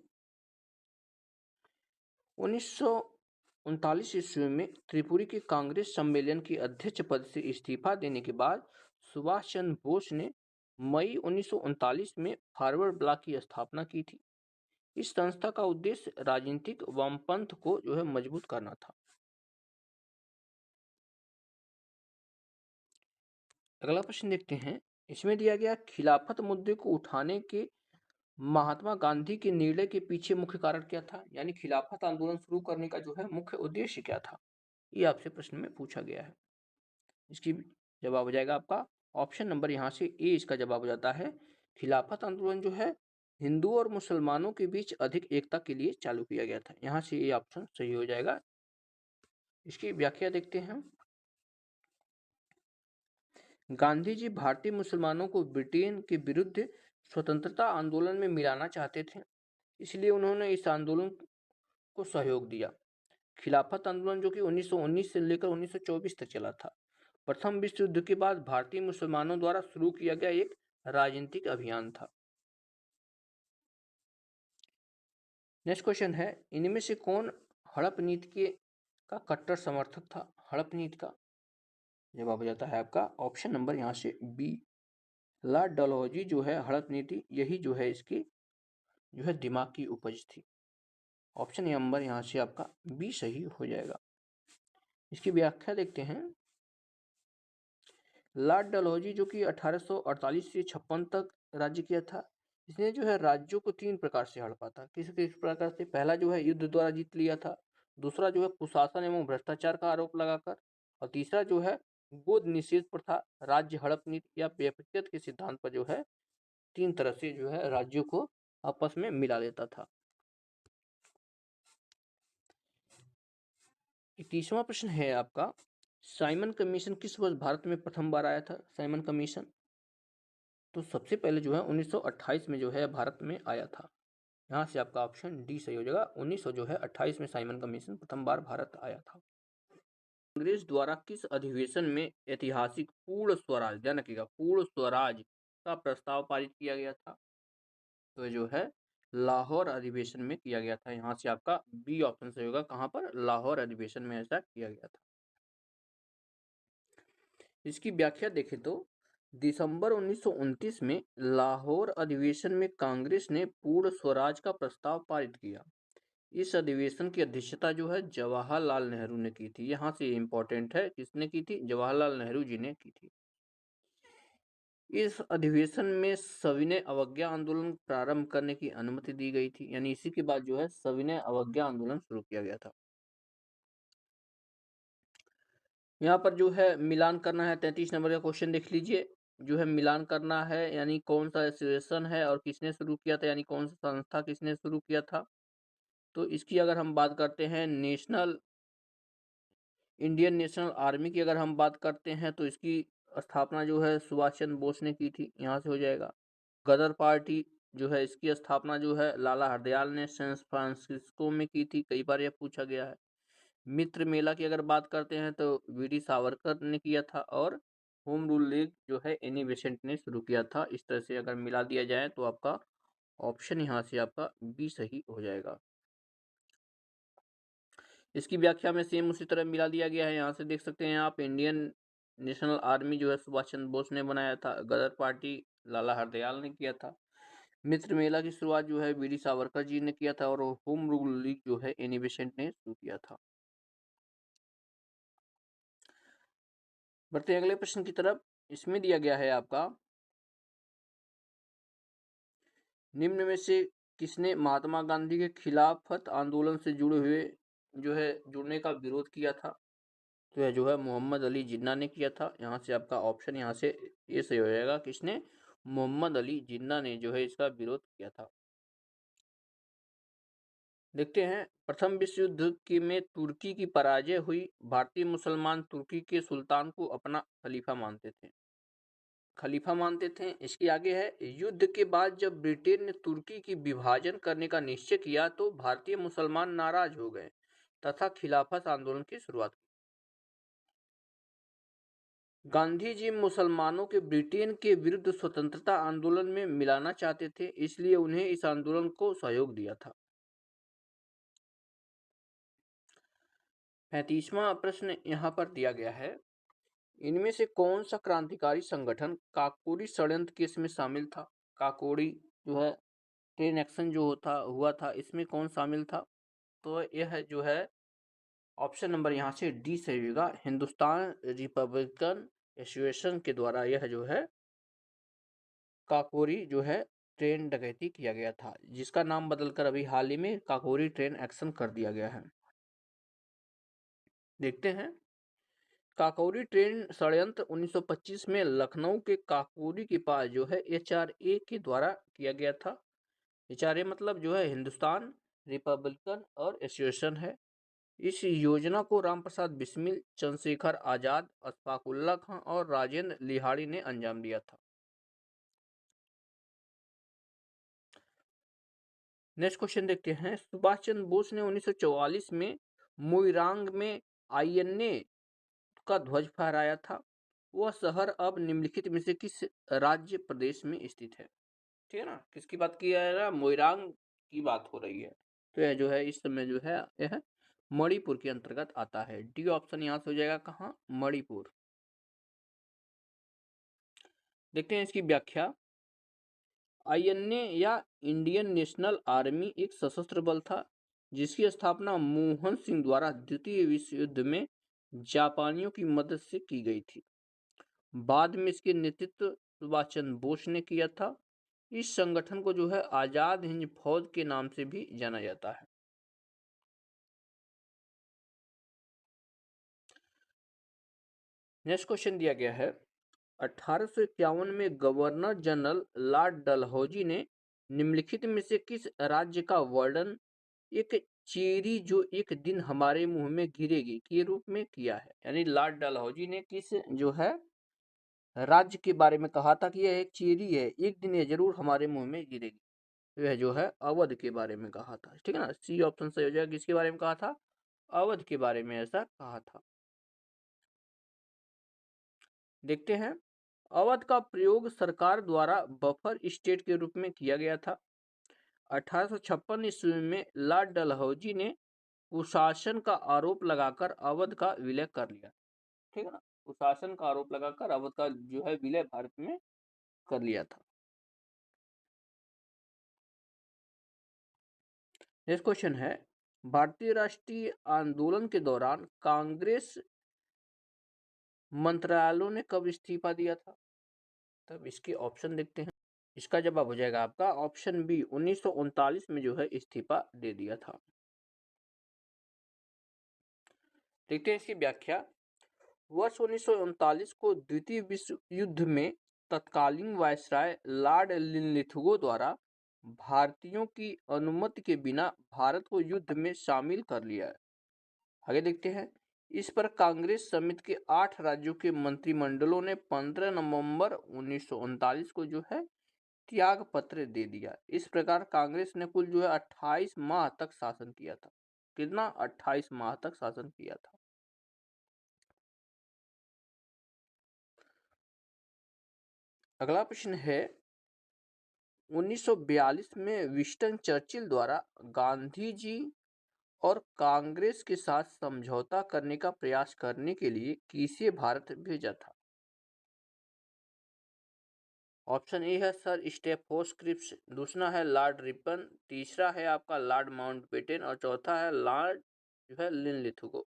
1939 ईस्वी में त्रिपुरी के कांग्रेस सम्मेलन की अध्यक्ष पद से इस्तीफा देने के बाद सुभाष चंद्र बोस ने मई 1939 में फॉरवर्ड ब्लॉक की स्थापना की थी। इस संस्था का उद्देश्य राजनीतिक वामपंथ को जो है मजबूत करना था। अगला प्रश्न देखते हैं, इसमें दिया गया खिलाफत मुद्दे को उठाने के महात्मा गांधी के निर्णय के पीछे मुख्य कारण क्या था? यानी खिलाफत आंदोलन शुरू करने का जो है मुख्य उद्देश्य क्या था, ये आपसे प्रश्न में पूछा गया है। इसकी जवाब हो जाएगा आपका ऑप्शन नंबर यहाँ से ए, इसका जवाब हो जाता है खिलाफत आंदोलन जो है हिंदू और मुसलमानों के बीच अधिक एकता के लिए चालू किया गया था। यहाँ से ये ऑप्शन सही हो जाएगा। इसकी व्याख्या देखते हैं। गांधी जी भारतीय मुसलमानों को ब्रिटेन के विरुद्ध स्वतंत्रता आंदोलन में मिलाना चाहते थे, इसलिए उन्होंने इस आंदोलन को सहयोग दिया। खिलाफत आंदोलन जो कि 1919 से लेकर 1924 तक चला था, प्रथम विश्व युद्ध के बाद भारतीय मुसलमानों द्वारा शुरू किया गया एक राजनीतिक अभियान था। नेक्स्ट क्वेश्चन है, इनमें से कौन हड़प नीति का कट्टर समर्थक था? हड़प नीति का जवाब हो जाता है आपका ऑप्शन नंबर यहाँ से बी, लॉर्ड डलहौजी जो है हड़प नीति, यही जो है इसकी जो है दिमाग की उपज थी। ऑप्शन नंबर यहाँ से आपका बी सही हो जाएगा। इसकी व्याख्या देखते हैं। लॉर्ड डलहौजी जो कि 1848 से 56 तक राज्य किया था, इसने जो है राज्यों को 3 प्रकार से हड़पा था। किस किस प्रकार से? पहला जो है युद्ध द्वारा जीत लिया था, दूसरा जो है कुशासन एवं भ्रष्टाचार का आरोप लगाकर, और तीसरा जो है गोद निषेध प्रथा, राज्य हड़प नीति या व्यक्तिगत के सिद्धांत पर जो है 3 तरह से जो है राज्यों को आपस में मिला लेता था। 21वां प्रश्न है आपका, साइमन कमीशन किस वर्ष भारत में प्रथम बार आया था? साइमन कमीशन तो सबसे पहले जो है 1928 में जो है भारत में आया था। यहाँ से आपका ऑप्शन डी सही हो जाएगा। 1928 में साइमन कमीशन प्रथम बार भारत आया था। कांग्रेस द्वारा किस अधिवेशन में ऐतिहासिक पूर्ण स्वराज, ध्यान रखिएगा, पूर्ण स्वराज का प्रस्ताव पारित किया गया था? तो जो है लाहौर अधिवेशन में किया गया था। यहाँ से आपका बी ऑप्शन सही होगा। कहाँ पर? लाहौर अधिवेशन में ऐसा किया गया था। इसकी व्याख्या देखें तो दिसंबर 1929 में लाहौर अधिवेशन में कांग्रेस ने पूर्ण स्वराज का प्रस्ताव पारित किया। इस अधिवेशन की अध्यक्षता जो है जवाहरलाल नेहरू ने की थी। यहाँ से इंपॉर्टेंट है, किसने की थी? जवाहरलाल नेहरू जी ने की थी। इस अधिवेशन में सविनय अवज्ञा आंदोलन प्रारंभ करने की अनुमति दी गई थी, यानी इसी के बाद जो है सविनय अवज्ञा आंदोलन शुरू किया गया था। यहाँ पर जो है मिलान करना है, 33 नंबर का क्वेश्चन देख लीजिए। जो है मिलान करना है, यानी कौन सा एसोसिएशन है और किसने शुरू किया था, यानी कौन सा संस्था किसने शुरू किया था। तो इसकी अगर हम बात करते हैं इंडियन नेशनल आर्मी की अगर हम बात करते हैं तो इसकी स्थापना जो है सुभाष चंद्र बोस ने की थी। यहाँ से हो जाएगा। गदर पार्टी जो है इसकी स्थापना जो है लाला हरदयाल ने सैन फ्रांसिस्को में की थी। कई बार यह पूछा गया है। मित्र मेला की अगर बात करते हैं तो वीडी सावरकर ने किया था, और होम रूल लीग जो है एनी बेसेंट ने शुरू किया था। इस तरह से अगर मिला दिया जाए तो आपका ऑप्शन यहाँ से आपका बी सही हो जाएगा। इसकी व्याख्या में सेम उसी तरह मिला दिया गया है। यहाँ से देख सकते हैं आप, इंडियन नेशनल आर्मी जो है सुभाष चंद्र बोस ने बनाया था, गदर पार्टी लाला हरदयाल ने किया था, मित्र मेला की शुरुआत जो है वीडी सावरकर जी ने किया था, और होम रूल लीग जो है एनी बेसेंट ने शुरू किया था। बढ़ते हैं अगले प्रश्न की तरफ। इसमें दिया गया है आपका, निम्न में से किसने महात्मा गांधी के खिलाफत आंदोलन से जुड़े हुए जो है जुड़ने का विरोध किया था? तो यह जो है मोहम्मद अली जिन्ना ने किया था। यहाँ से आपका ऑप्शन यहाँ से ये सही हो जाएगा। किसने? मोहम्मद अली जिन्ना ने जो है इसका विरोध किया था। देखते हैं, प्रथम विश्व युद्ध की में तुर्की की पराजय हुई। भारतीय मुसलमान तुर्की के सुल्तान को अपना खलीफा मानते थे। इसके आगे है, युद्ध के बाद जब ब्रिटेन ने तुर्की की विभाजन करने का निश्चय किया तो भारतीय मुसलमान नाराज हो गए तथा खिलाफत आंदोलन की शुरुआत की। गांधी जी मुसलमानों के ब्रिटेन के विरुद्ध स्वतंत्रता आंदोलन में मिलाना चाहते थे, इसलिए उन्हें इस आंदोलन को सहयोग दिया था। 35वां प्रश्न यहाँ पर दिया गया है, इनमें से कौन सा क्रांतिकारी संगठन काकोरी षड्यंत्र केस में शामिल था? काकोरी जो है ट्रेन एक्शन जो हुआ था, इसमें कौन शामिल था? तो यह जो है ऑप्शन नंबर यहाँ से डी सही होगा, हिंदुस्तान रिपब्लिकन एसोसिएशन के द्वारा यह जो है काकोरी जो है ट्रेन डकैती किया गया था, जिसका नाम बदलकर अभी हाल ही में काकोरी ट्रेन एक्शन कर दिया गया है। देखते हैं, काकोरी ट्रेन षड्यंत्र 1925 में लखनऊ के काकोरी के पास जो है HRA के द्वारा किया गया था। HRA मतलब जो है हिंदुस्तान रिपब्लिकन और एसोसिएशन है। इस योजना को रामप्रसाद बिस्मिल, चंद्रशेखर आजाद, अशफाक उल्ला खां और राजेंद्र लिहाड़ी ने अंजाम दिया था। नेक्स्ट क्वेश्चन देखते हैं, सुभाष चंद्र बोस ने 1944 में मोइरांग में INA का ध्वज फहराया था। वह शहर अब निम्नलिखित में से किस राज्य प्रदेश में स्थित है? ठीक है ना, किसकी बात की जा रहा है? मोइरांग की बात हो रही है। तो यह जो है इस समय जो है यह मणिपुर के अंतर्गत आता है। डी ऑप्शन यहाँ से हो जाएगा, कहाँ? मणिपुर। देखते हैं इसकी व्याख्या। INA या इंडियन नेशनल आर्मी एक सशस्त्र बल था जिसकी स्थापना मोहन सिंह द्वारा द्वितीय विश्व युद्ध में जापानियों की मदद से की गई थी। बाद में इसके नेतृत्व सुभाष चंद्र बोस ने किया था। इस संगठन को जो है आजाद हिंद फौज के नाम से भी जाना जाता है। नेक्स्ट क्वेश्चन दिया गया है, 1851 में गवर्नर जनरल लॉर्ड डलहौजी ने निम्नलिखित में से किस राज्य का वर्णन एक चेरी जो एक दिन हमारे मुंह में गिरेगी के रूप में किया है? यानी लॉर्ड डलहौजी ने किस जो है राज्य के बारे में कहा था कि यह एक चेरी है, एक दिन ये जरूर हमारे मुंह में गिरेगी? तो यह जो है अवध के बारे में कहा था। ठीक है ना, सी ऑप्शन सही हो जाएगा। किसके बारे में कहा था? अवध के बारे में ऐसा कहा था। देखते हैं, अवध का प्रयोग सरकार द्वारा बफर स्टेट के रूप में किया गया था। 1856 ईस्वी में लॉर्ड डलहौजी ने कुशासन का आरोप लगाकर अवध का विलय कर लिया। ठीक है ना, कुशासन का आरोप लगाकर अवध का जो है विलय भारत में कर लिया था। नेक्स्ट क्वेश्चन है, भारतीय राष्ट्रीय आंदोलन के दौरान कांग्रेस मंत्रालयों ने कब इस्तीफा दिया था? तब इसके ऑप्शन देखते हैं। इसका जवाब हो जाएगा आपका ऑप्शन बी, 1939 में जो है इस्तीफा दे दिया था। देखते हैं इसकी व्याख्या। वर्ष 1939 को द्वितीय विश्व युद्ध में तत्कालीन वायसराय लॉर्ड लिनलिथगो द्वारा भारतीयों की अनुमति के बिना भारत को युद्ध में शामिल कर लिया है। आगे देखते हैं, इस पर कांग्रेस समिति के 8 राज्यों के मंत्रिमंडलों ने 15 नवंबर 1939 को जो है त्याग पत्र दे दिया। इस प्रकार कांग्रेस ने कुल जो है 28 माह तक शासन किया था। कितना? 28 माह तक शासन किया था। अगला प्रश्न है, 1942 में विंस्टन चर्चिल द्वारा गांधी जी और कांग्रेस के साथ समझौता करने का प्रयास करने के लिए किसे भारत भेजा था? ऑप्शन ए है सर स्टेफोर्ड क्रिप्स, दूसरा है लॉर्ड रिपन, तीसरा है आपका लॉर्ड माउंटबेटन और चौथा है लॉर्ड जो है लिनलिथगो।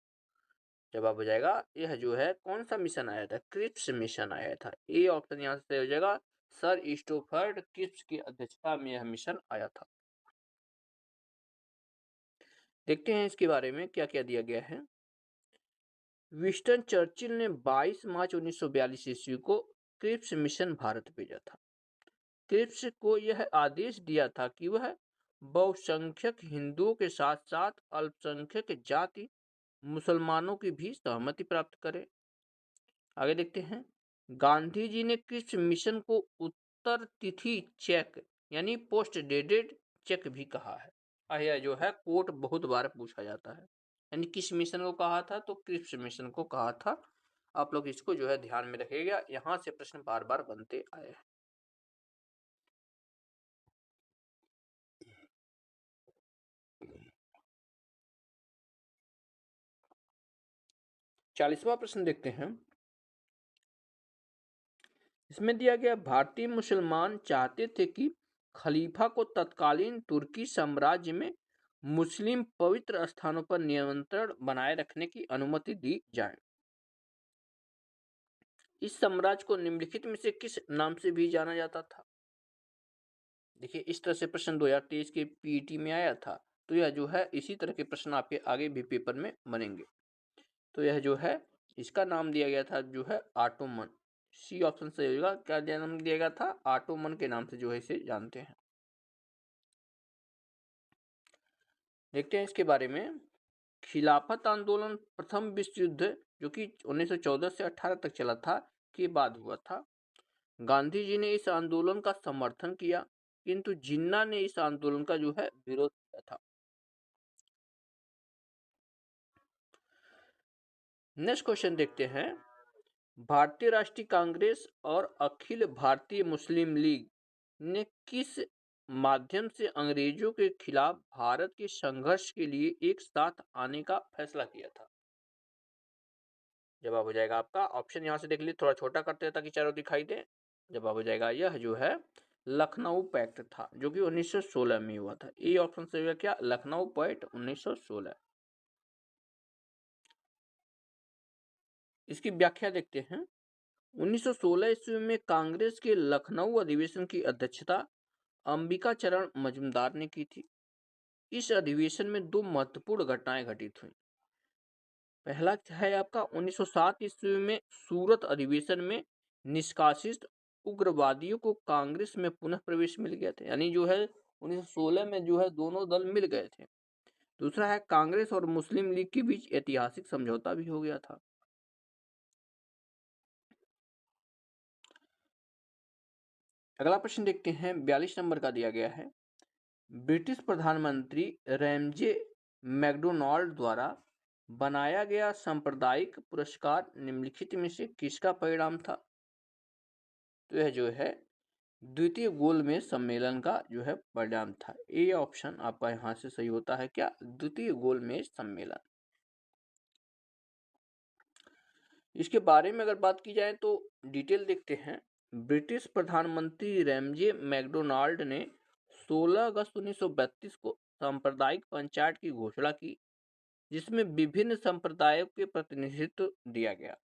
जवाब हो जाएगा यह जो है कौन सा मिशन आया था? क्रिप्स मिशन आया था। ए ऑप्शन यहाँ से हो जाएगा, सर स्टोफर्ड क्रिप्स की अध्यक्षता में यह मिशन आया था। देखते हैं इसके बारे में क्या क्या दिया गया है। विंस्टन चर्चिल ने 22 मार्च 1942 ईस्वी को क्रिप्स मिशन भारत भेजा था। क्रिप्स को यह आदेश दिया था कि वह बहुसंख्यक हिंदुओं के साथ साथ अल्पसंख्यक जाति मुसलमानों की भी सहमति प्राप्त करे। आगे देखते हैं, गांधी जी ने किस मिशन को उत्तर तिथि चेक यानी पोस्ट डेटेड चेक भी कहा है? यह जो है कोट बहुत बार पूछा जाता है, यानी किस मिशन को कहा था, तो क्रिप्स मिशन को कहा था। आप लोग इसको जो है ध्यान में रखिएगा, यहां से प्रश्न बार बार बनते आए हैं। 40वां प्रश्न देखते हैं। इसमें दिया गया, भारतीय मुसलमान चाहते थे कि खलीफा को तत्कालीन तुर्की साम्राज्य में मुस्लिम पवित्र स्थानों पर नियंत्रण बनाए रखने की अनुमति दी जाए। इस साम्राज्य को निम्नलिखित में से किस नाम से भी जाना जाता था? देखिए, इस तरह से प्रश्न 2023 के पीईटी में आया था, तो यह जो है इसी तरह के प्रश्न आपके आगे भी पेपर में बनेंगे। तो यह जो है इसका नाम दिया गया था जो है ऑटोमन। सी ऑप्शन सही होगा। क्या नाम दिया गया था? ऑटोमन के नाम से जो है इसे जानते हैं। देखते हैं इसके बारे में। खिलाफत आंदोलन प्रथम विश्व युद्ध जो कि 1914 से 18 तक चला था के बाद हुआ था। गांधी जी ने इस आंदोलन का समर्थन किया, किंतु जिन्ना ने इस आंदोलन का जो है विरोध किया था। नेक्स्ट क्वेश्चन देखते हैं। भारतीय राष्ट्रीय कांग्रेस और अखिल भारतीय मुस्लिम लीग ने किस माध्यम से अंग्रेजों के खिलाफ भारत के संघर्ष के लिए एक साथ आने का फैसला किया था? जवाब हो जाएगा आपका, ऑप्शन यहां से देख लीजिए, थोड़ा छोटा करते हैं ताकि चारों दिखाई दे। जवाब हो जाएगा यह जो है लखनऊ पैक्ट था, जो कि 1916 में हुआ था। ये ऑप्शन से होगा क्या? लखनऊ पैक्ट 1916। इसकी व्याख्या देखते हैं। 1916 ईस्वी में कांग्रेस के लखनऊ अधिवेशन की अध्यक्षता अंबिका चरण मजूमदार ने की थी। इस अधिवेशन में दो महत्वपूर्ण घटनाएं घटित हुई। पहला है आपका 1907 ईस्वी में सूरत अधिवेशन में निष्कासित उग्रवादियों को कांग्रेस में पुनः प्रवेश मिल गया था, यानी जो है 1916 में जो है दोनों दल मिल गए थे। दूसरा है कांग्रेस और मुस्लिम लीग के बीच ऐतिहासिक समझौता भी हो गया था। अगला प्रश्न देखते हैं, 42 नंबर का दिया गया है। ब्रिटिश प्रधानमंत्री रैमजे मैकडोनाल्ड द्वारा बनाया गया सांप्रदायिक पुरस्कार निम्नलिखित में से किसका परिणाम था? तो यह जो है द्वितीय गोलमेज सम्मेलन का जो है परिणाम था। ए ऑप्शन आपका यहां से सही होता है क्या? द्वितीय गोलमेज सम्मेलन। इसके बारे में अगर बात की जाए तो डिटेल देखते हैं। ब्रिटिश प्रधानमंत्री रैमजे मैकडोनाल्ड ने 16 अगस्त 1932 को सांप्रदायिक पंचायत की घोषणा की, जिसमें विभिन्न संप्रदायों के प्रतिनिधित्व दिया गया।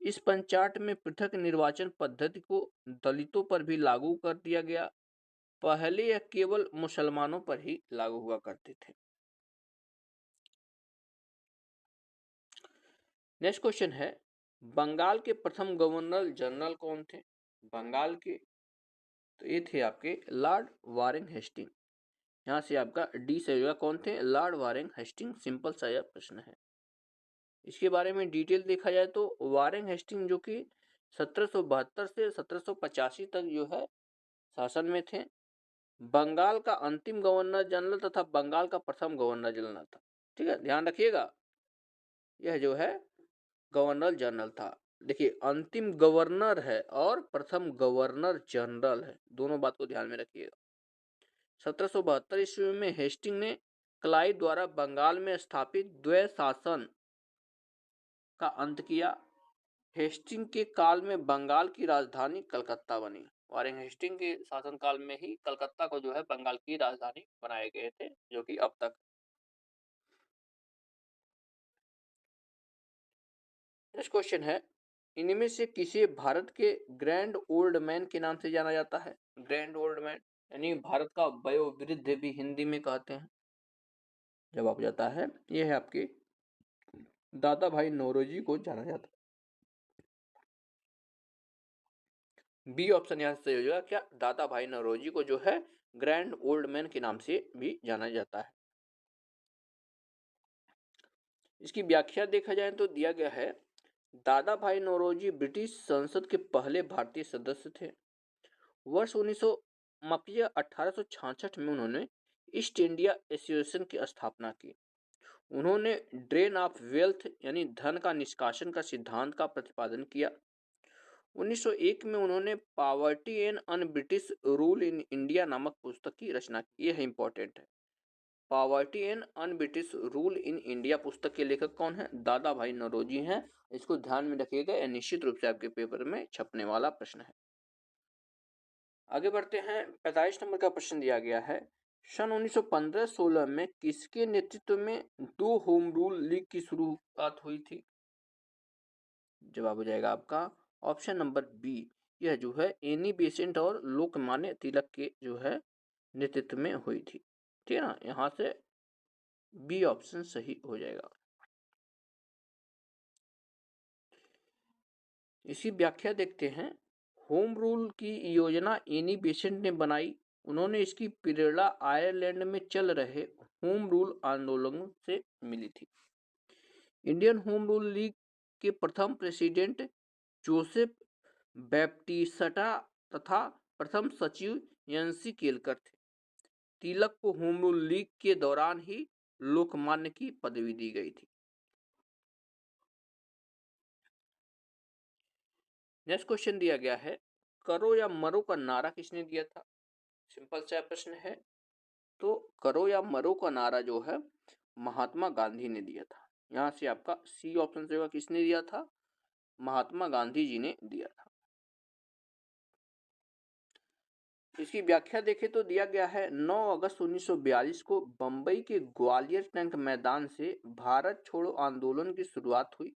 इस पंचायत में पृथक निर्वाचन पद्धति को दलितों पर भी लागू कर दिया गया। पहले यह केवल मुसलमानों पर ही लागू हुआ करते थे। नेक्स्ट क्वेश्चन है, बंगाल के प्रथम गवर्नर जनरल कौन थे? बंगाल के, तो ये थे आपके लॉर्ड वारेन हेस्टिंग। यहाँ से आपका डी से होगा, कौन थे? Lord Warren Hasting. सिंपल सा यह प्रश्न है। इसके बारे में डिटेल देखा जाए तो वारेन हेस्टिंग जो कि 1772 से 1785 तक जो है शासन में थे। बंगाल का अंतिम गवर्नर जनरल तथा बंगाल का प्रथम गवर्नर जनरल था। ठीक है, ध्यान रखिएगा, यह जो है गवर्नर जनरल था। देखिए, अंतिम गवर्नर है और प्रथम गवर्नर जनरल है, दोनों बात को ध्यान में रखिएगा। 1772 ईस्वी में हेस्टिंग ने क्लाइव द्वारा बंगाल में स्थापित द्वैध शासन का अंत किया। हेस्टिंग के काल में बंगाल की राजधानी कलकत्ता बनी। वारेन हेस्टिंग के शासनकाल में ही कलकत्ता को जो है बंगाल की राजधानी बनाए गए थे, जो कि अब तक। नेक्स्ट क्वेश्चन है, इनमें से किसे भारत के ग्रैंड ओल्ड मैन के नाम से जाना जाता है? ग्रैंड ओल्ड मैन यानी भारत का वयोवृद्ध भी हिंदी में कहते हैं। जवाब हो जाता है, यह है आपके दादा भाई नौरोजी को जाना जाता है। बी ऑप्शन यहाँ से सही हो जाएगा। क्या दादा भाई नौरोजी को जो है ग्रैंड ओल्ड मैन के नाम से भी जाना जाता है। इसकी व्याख्या देखा जाए तो दिया गया है, दादा भाई नौरोजी ब्रिटिश संसद के पहले भारतीय सदस्य थे। वर्ष 1866 में उन्होंने ईस्ट इंडिया एसोसिएशन की स्थापना की। उन्होंने ड्रेन ऑफ वेल्थ यानी धन का निष्कासन का सिद्धांत का प्रतिपादन किया। 1901 में उन्होंने poverty and un British rule in India नामक पुस्तक की रचना की। यह इंपॉर्टेंट है। Poverty and un British rule in India पुस्तक के लेखक कौन है? दादा भाई नौरोजी हैं। इसको ध्यान में रखिएगा, यह निश्चित रूप से आपके पेपर में छपने वाला प्रश्न है। आगे बढ़ते हैं। 45 नंबर का प्रश्न दिया गया है, सन 1915-16 में किसके नेतृत्व में दो होम रूल लीग की शुरुआत हुई थी? जवाब हो जाएगा आपका ऑप्शन नंबर बी। यह जो है एनी बेसेंट और लोकमान्य तिलक के जो है नेतृत्व में हुई थी। ठीक है ना, यहाँ से बी ऑप्शन सही हो जाएगा। इसी व्याख्या देखते हैं। होम रूल की योजना एनी बेसेंट ने बनाई। उन्होंने इसकी प्रेरणा आयरलैंड में चल रहे होम रूल आंदोलन से मिली थी। इंडियन होम रूल लीग के प्रथम प्रेसिडेंट जोसेफ बैप्टिस्टा तथा प्रथम सचिव एनसी केलकर थे। तिलक को होम रूल लीग के दौरान ही लोकमान्य की पदवी दी गई थी। नेक्स्ट क्वेश्चन दिया गया है, करो या मरो का नारा किसने दिया था? सिंपल सा प्रश्न है। तो करो या मरो का नारा जो है महात्मा गांधी ने दिया था। यहाँ से आपका सी ऑप्शन से किसने दिया था? महात्मा गांधी जी ने दिया था। इसकी व्याख्या देखें तो दिया गया है, 9 अगस्त 1942 को बंबई के ग्वालियर टैंक मैदान से भारत छोड़ो आंदोलन की शुरुआत हुई।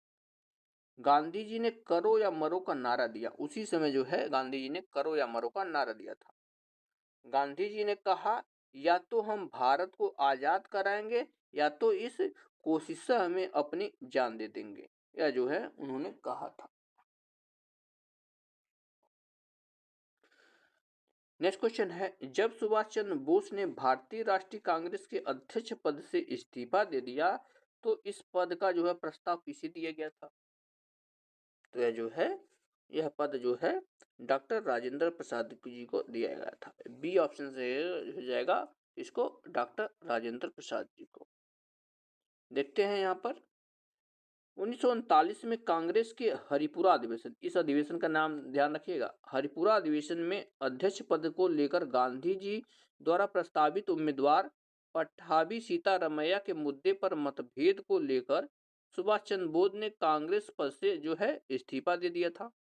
गांधी जी ने करो या मरो का नारा दिया। उसी समय जो है गांधी जी ने करो या मरो का नारा दिया था। गांधी जी ने कहा, या तो हम भारत को आजाद कराएंगे या तो इस कोशिश से हमें अपनी जान दे देंगे। यह जो है उन्होंने कहा था। नेक्स्ट क्वेश्चन है, जब सुभाष चंद्र बोस ने भारतीय राष्ट्रीय कांग्रेस के अध्यक्ष पद से इस्तीफा दे दिया तो इस पद का जो है प्रस्ताव किसे दिया गया था? तो यह जो है यह पद जो है डॉक्टर राजेंद्र प्रसाद जी को दिया गया था। बी ऑप्शन से हो जाएगा इसको डॉक्टर राजेंद्र प्रसाद जी को। देखते हैं यहाँ पर 1939 में कांग्रेस के हरिपुरा अधिवेशन, इस अधिवेशन का नाम ध्यान रखिएगा, हरिपुरा अधिवेशन में अध्यक्ष पद को लेकर गांधी जी द्वारा प्रस्तावित उम्मीदवार पट्टाभी सीतारमैया के मुद्दे पर मतभेद को लेकर सुभाष चंद्र बोस ने कांग्रेस पद से जो है इस्तीफा दे दिया था।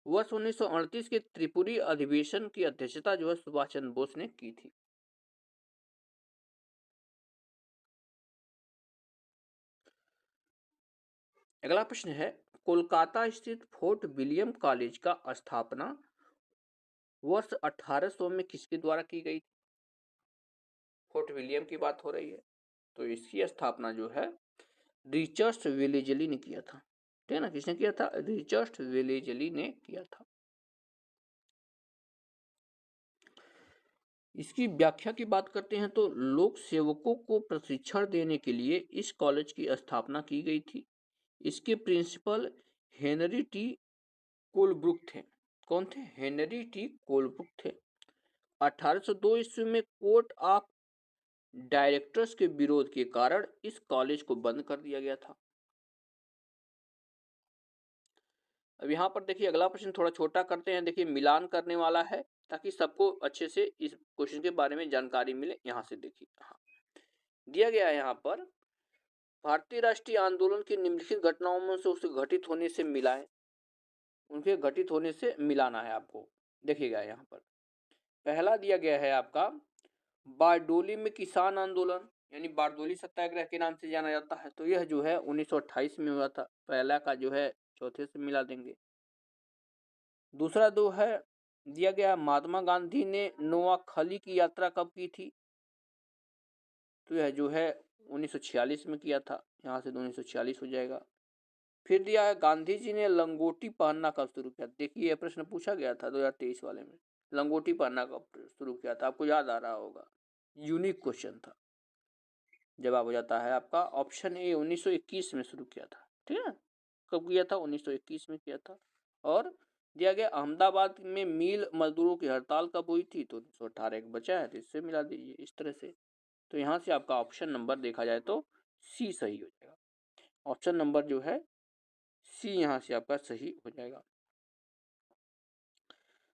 वर्ष 1938 के त्रिपुरी अधिवेशन की अध्यक्षता जो है सुभाष चंद्र बोस ने की थी। अगला प्रश्न है, कोलकाता स्थित फोर्ट विलियम कॉलेज का स्थापना वर्ष 1800 में किसके द्वारा की गई? फोर्ट विलियम की बात हो रही है, तो इसकी स्थापना जो है रिचर्ड वेलेजली ने किया था। ठीक है ना, किसने किया था? रिचर्ड वेलेजली ने किया था। इसकी व्याख्या की बात करते हैं तो लोक सेवकों को प्रशिक्षण देने के लिए इस कॉलेज की स्थापना की गई थी। इसके प्रिंसिपल हेनरी टी कोलब्रुक थे। कौन थे? हेनरी टी कोलब्रुक थे। 1802 ईस्वी में कोर्ट ऑफ डायरेक्टर्स के विरोध के कारण इस कॉलेज को बंद कर दिया गया था। अब यहाँ पर देखिए अगला प्रश्न थोड़ा छोटा करते हैं। देखिए मिलान करने वाला है ताकि सबको अच्छे से इस क्वेश्चन के बारे में जानकारी मिले। यहाँ से देखिए, हाँ दिया गया है यहाँ पर, भारतीय राष्ट्रीय आंदोलन की निम्नलिखित घटनाओं में से उसे घटित होने से मिलाएं। उनके घटित होने से मिलाना है आपको। देखिएगा यहाँ पर पहला दिया गया है आपका बारडोली में किसान आंदोलन, यानी बारडोली सत्याग्रह के नाम से जाना जाता है। तो यह जो है 1928 में हुआ था। पहला का जो है चौथे से मिला देंगे। दूसरा दो है दिया गया, महात्मा गांधी ने नोआखली की यात्रा कब की थी? तो यह जो है 1946 में किया था। यहाँ से 1946 हो जाएगा। फिर दिया है गांधी जी ने लंगोटी पहनना कब शुरू किया। देखिए यह प्रश्न पूछा गया था 2023 वाले में, लंगोटी पहनना कब शुरू किया था, आपको याद आ रहा होगा, यूनिक क्वेश्चन था। जवाब हो जाता है आपका ऑप्शन ए 1921 में शुरू किया था। ठीक है, कब किया था, 1921 में किया था। और दिया गया अहमदाबाद में मिल मजदूरों की हड़ताल कब हुई थी, तो 1918 एक बचा है तो इससे मिला दीजिए इस तरह से। तो यहाँ से आपका ऑप्शन नंबर देखा जाए तो सी सही हो जाएगा। ऑप्शन नंबर जो है सी यहाँ से आपका सही हो जाएगा।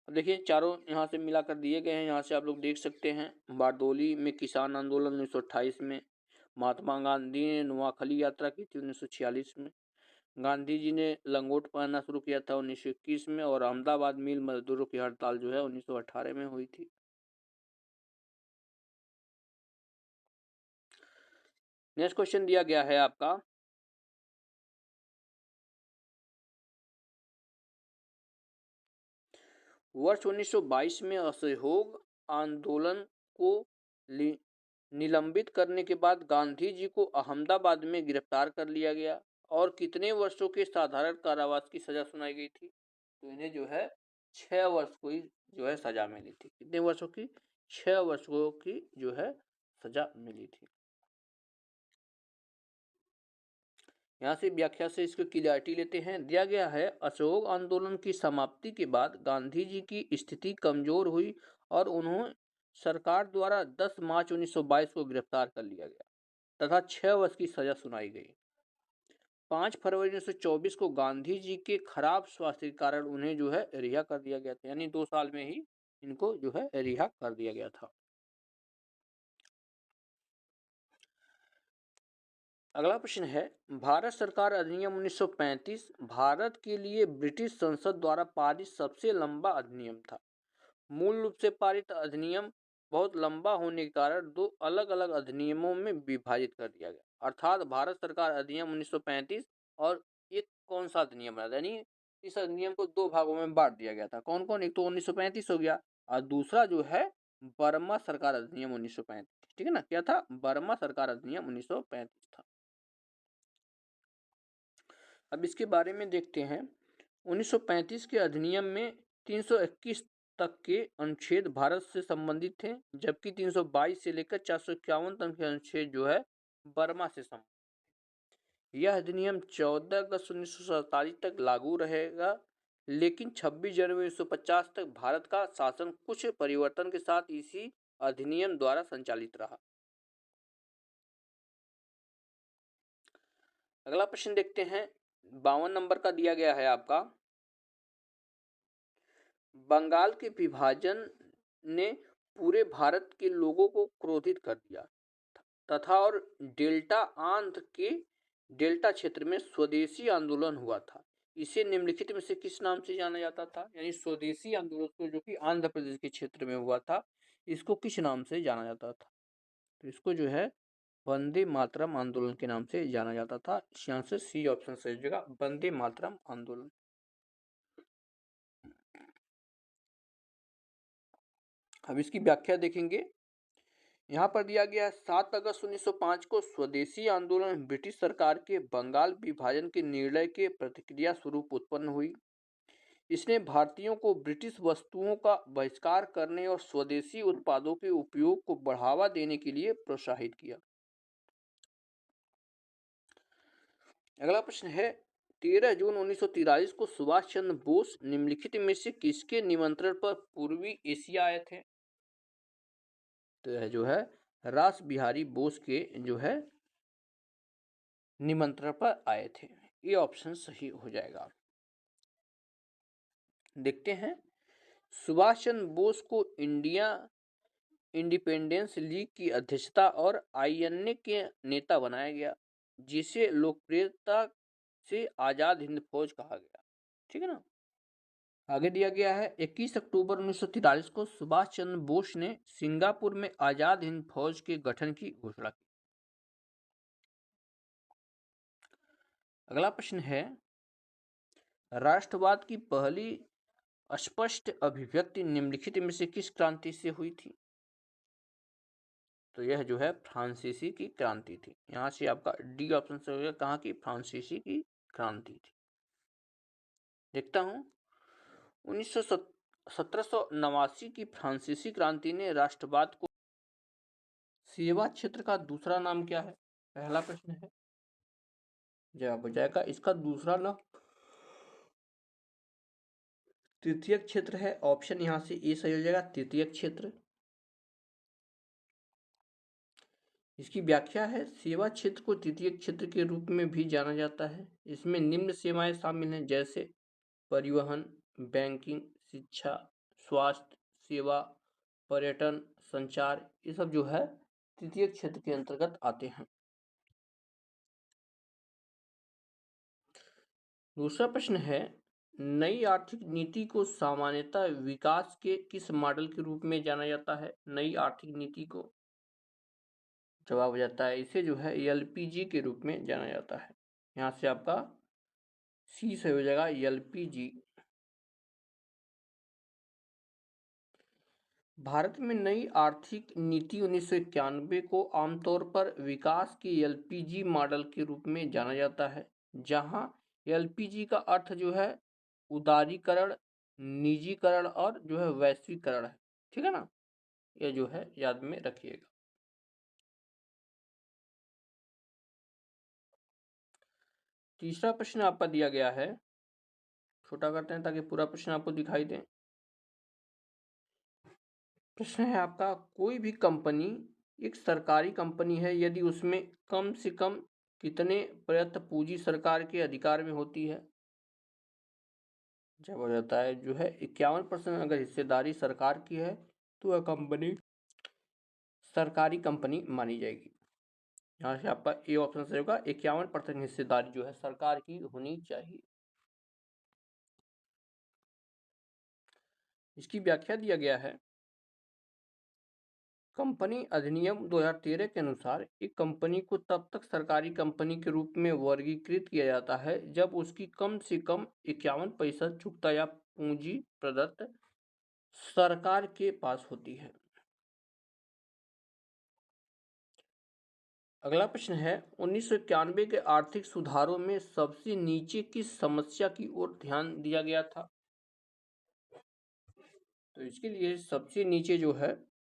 अब देखिए चारों यहाँ से मिलाकर दिए गए हैं, यहाँ से आप लोग देख सकते हैं। बारदोली में किसान आंदोलन 1928 में, महात्मा गांधी ने नोआखली यात्रा की थी 1946 में, गांधी जी ने लंगोट पहनना शुरू किया था 1921 में, और अहमदाबाद मिल मजदूरों की हड़ताल जो है 1918 में हुई थी। नेक्स्ट क्वेश्चन दिया गया है आपका, वर्ष 1922 में असहयोग आंदोलन को निलंबित करने के बाद गांधी जी को अहमदाबाद में गिरफ्तार कर लिया गया और कितने वर्षों के साधारण कारावास की सजा सुनाई गई थी, तो इन्हें जो है 6 वर्ष की जो है सजा मिली थी। कितने वर्षों की, 6 वर्षों की जो है सजा मिली थी। यहाँ से व्याख्या से इसको क्लियरिटी लेते हैं। दिया गया है असहयोग आंदोलन की समाप्ति के बाद गांधी जी की स्थिति कमजोर हुई और उन्हें सरकार द्वारा 10 मार्च 1922 को गिरफ्तार कर लिया गया तथा 6 वर्ष की सजा सुनाई गई। 5 फरवरी 1924 को गांधी जी के खराब स्वास्थ्य के कारण उन्हें जो है रिहा कर दिया गया था, यानी 2 साल में ही इनको जो है रिहा कर दिया गया था। अगला प्रश्न है, भारत सरकार अधिनियम 1935 भारत के लिए ब्रिटिश संसद द्वारा पारित सबसे लंबा अधिनियम था। मूल रूप से पारित अधिनियम बहुत लंबा होने के कारण 2 अलग अलग अधिनियमों में विभाजित कर दिया गया, अर्थात भारत सरकार अधिनियम 1935 और एक कौन सा अधिनियम है, यानी इस अधिनियम को 2 भागों में बांट दिया गया था। कौन कौन, एक तो 1935 हो गया और दूसरा जो है बर्मा सरकार अधिनियम 1935। ठीक है ना, क्या था, बर्मा सरकार अधिनियम 1935 था। अब इसके बारे में देखते हैं। 1935 के अधिनियम में 321 तक के अनुच्छेद भारत से संबंधित थे, जबकि 322 से लेकर 451 तक के अनुच्छेद जो है बर्मा से संबंधित। यह अधिनियम 14 अगस्त 1947 तक लागू रहेगा, लेकिन 26 जनवरी 1950 तक भारत का शासन कुछ परिवर्तन के साथ इसी अधिनियम द्वारा संचालित रहा। अगला प्रश्न देखते हैं, 52 नंबर का दिया गया है आपका, बंगाल के विभाजन ने पूरे भारत के लोगों को क्रोधित कर दिया तथा और डेल्टा आंध्र के डेल्टा क्षेत्र में स्वदेशी आंदोलन हुआ था। इसे निम्नलिखित में से किस नाम से जाना जाता था, यानी स्वदेशी आंदोलन को जो कि आंध्र प्रदेश के क्षेत्र में हुआ था, इसको किस नाम से जाना जाता था, तो इसको जो है वंदे मातरम आंदोलन के नाम से जाना जाता था। यहाँ से सी ऑप्शन सही हो जाएगा, वंदे मातरम आंदोलन। अब इसकी व्याख्या देखेंगे। यहाँ पर दिया गया है 7 अगस्त 1905 को स्वदेशी आंदोलन ब्रिटिश सरकार के बंगाल विभाजन के निर्णय के प्रतिक्रिया स्वरूप उत्पन्न हुई। इसने भारतीयों को ब्रिटिश वस्तुओं का बहिष्कार करने और स्वदेशी उत्पादों के उपयोग को बढ़ावा देने के लिए प्रोत्साहित किया। अगला प्रश्न है, 13 जून 1943 को सुभाष चंद्र बोस निम्नलिखित में से किसके निमंत्रण पर पूर्वी एशिया आए थे, तो यह जो है रास बिहारी बोस के जो है निमंत्रण पर आए थे। ये ऑप्शन सही हो जाएगा। देखते हैं, सुभाष चंद्र बोस को इंडिया इंडिपेंडेंस लीग की अध्यक्षता और आईएनए के नेता बनाया गया, जिसे लोकप्रियता से आजाद हिंद फौज कहा गया। ठीक है ना। आगे दिया गया है, 21 अक्टूबर 1943 को सुभाष चंद्र बोस ने सिंगापुर में आजाद हिंद फौज के गठन की घोषणा की। अगला प्रश्न है, राष्ट्रवाद की पहली स्पष्ट अभिव्यक्ति निम्नलिखित में से किस क्रांति से हुई थी, तो यह जो है फ्रांसीसी की क्रांति थी। यहाँ से आपका डी ऑप्शन से हो गया, कहाँ की, फ्रांसीसी की क्रांति थी। देखता हूँ 1789 की फ्रांसीसी क्रांति ने राष्ट्रवाद को। सेवा क्षेत्र का दूसरा नाम क्या है? पहला प्रश्न है, जवाब हो जाएगा इसका दूसरा नाम तृतीय क्षेत्र है। ऑप्शन यहाँ से ए सही हो जाएगा, तृतीय क्षेत्र। इसकी व्याख्या है, सेवा क्षेत्र को तृतीय क्षेत्र के रूप में भी जाना जाता है। इसमें निम्न सेवाएं शामिल हैं, जैसे परिवहन, बैंकिंग, शिक्षा, स्वास्थ्य सेवा, पर्यटन, संचार, ये सब जो है तृतीय क्षेत्र के अंतर्गत आते हैं। दूसरा प्रश्न है, नई आर्थिक नीति को सामान्यतः विकास के किस मॉडल के रूप में जाना जाता है? नई आर्थिक नीति को, जवाब हो जाता है इसे जो है एलपीजी के रूप में जाना जाता है। यहाँ से आपका सी से हो जाएगा एलपीजी। भारत में नई आर्थिक नीति 1991 को आमतौर पर विकास के एलपीजी मॉडल के रूप में जाना जाता है, जहां एलपीजी का अर्थ जो है उदारीकरण, निजीकरण और जो है वैश्वीकरण है। ठीक है ना, ये जो है याद में रखिएगा। तीसरा प्रश्न आपका दिया गया है, छोटा करते हैं ताकि पूरा प्रश्न आपको दिखाई दे। प्रश्न है आपका, कोई भी कंपनी एक सरकारी कंपनी है यदि उसमें कम से कम कितने प्रयत्न पूंजी सरकार के अधिकार में होती है? जब हो जाता है जो है 51% अगर हिस्सेदारी सरकार की है तो वह कंपनी सरकारी कंपनी मानी जाएगी। यहाँ से आपका ए ऑप्शन सही होगा, 51% हिस्सेदारी जो है सरकार की होनी चाहिए। इसकी व्याख्या दिया गया है, कंपनी अधिनियम 2013 के अनुसार एक कंपनी को तब तक सरकारी कंपनी के रूप में वर्गीकृत किया जाता है जब उसकी कम से कम 51% चुकता या पूंजी प्रदत्त सरकार के पास होती है। अगला प्रश्न है, 1991 के आर्थिक सुधारों में सबसे नीचे किस समस्या की ओर ध्यान दिया गया था? तो इसके लिए सबसे नीचे जो है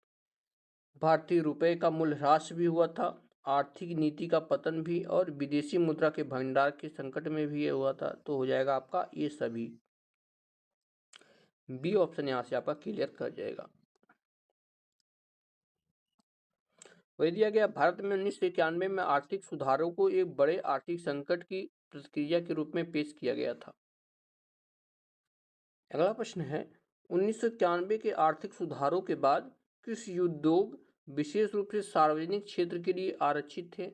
भारतीय रुपए का मूल्य ह्रास भी हुआ था, आर्थिक नीति का पतन भी, और विदेशी मुद्रा के भंडार के संकट में भी ये हुआ था। तो हो जाएगा आपका ये सभी। बी ऑप्शन यहाँ से आपका क्लियर कर जाएगा। वही दिया गया, भारत में 1991 में आर्थिक सुधारों को एक बड़े आर्थिक संकट की प्रतिक्रिया के रूप में पेश किया गया था। अगला प्रश्न है, 1991 के आर्थिक सुधारों के बाद कृषि उद्योग विशेष रूप से सार्वजनिक क्षेत्र के लिए आरक्षित थे?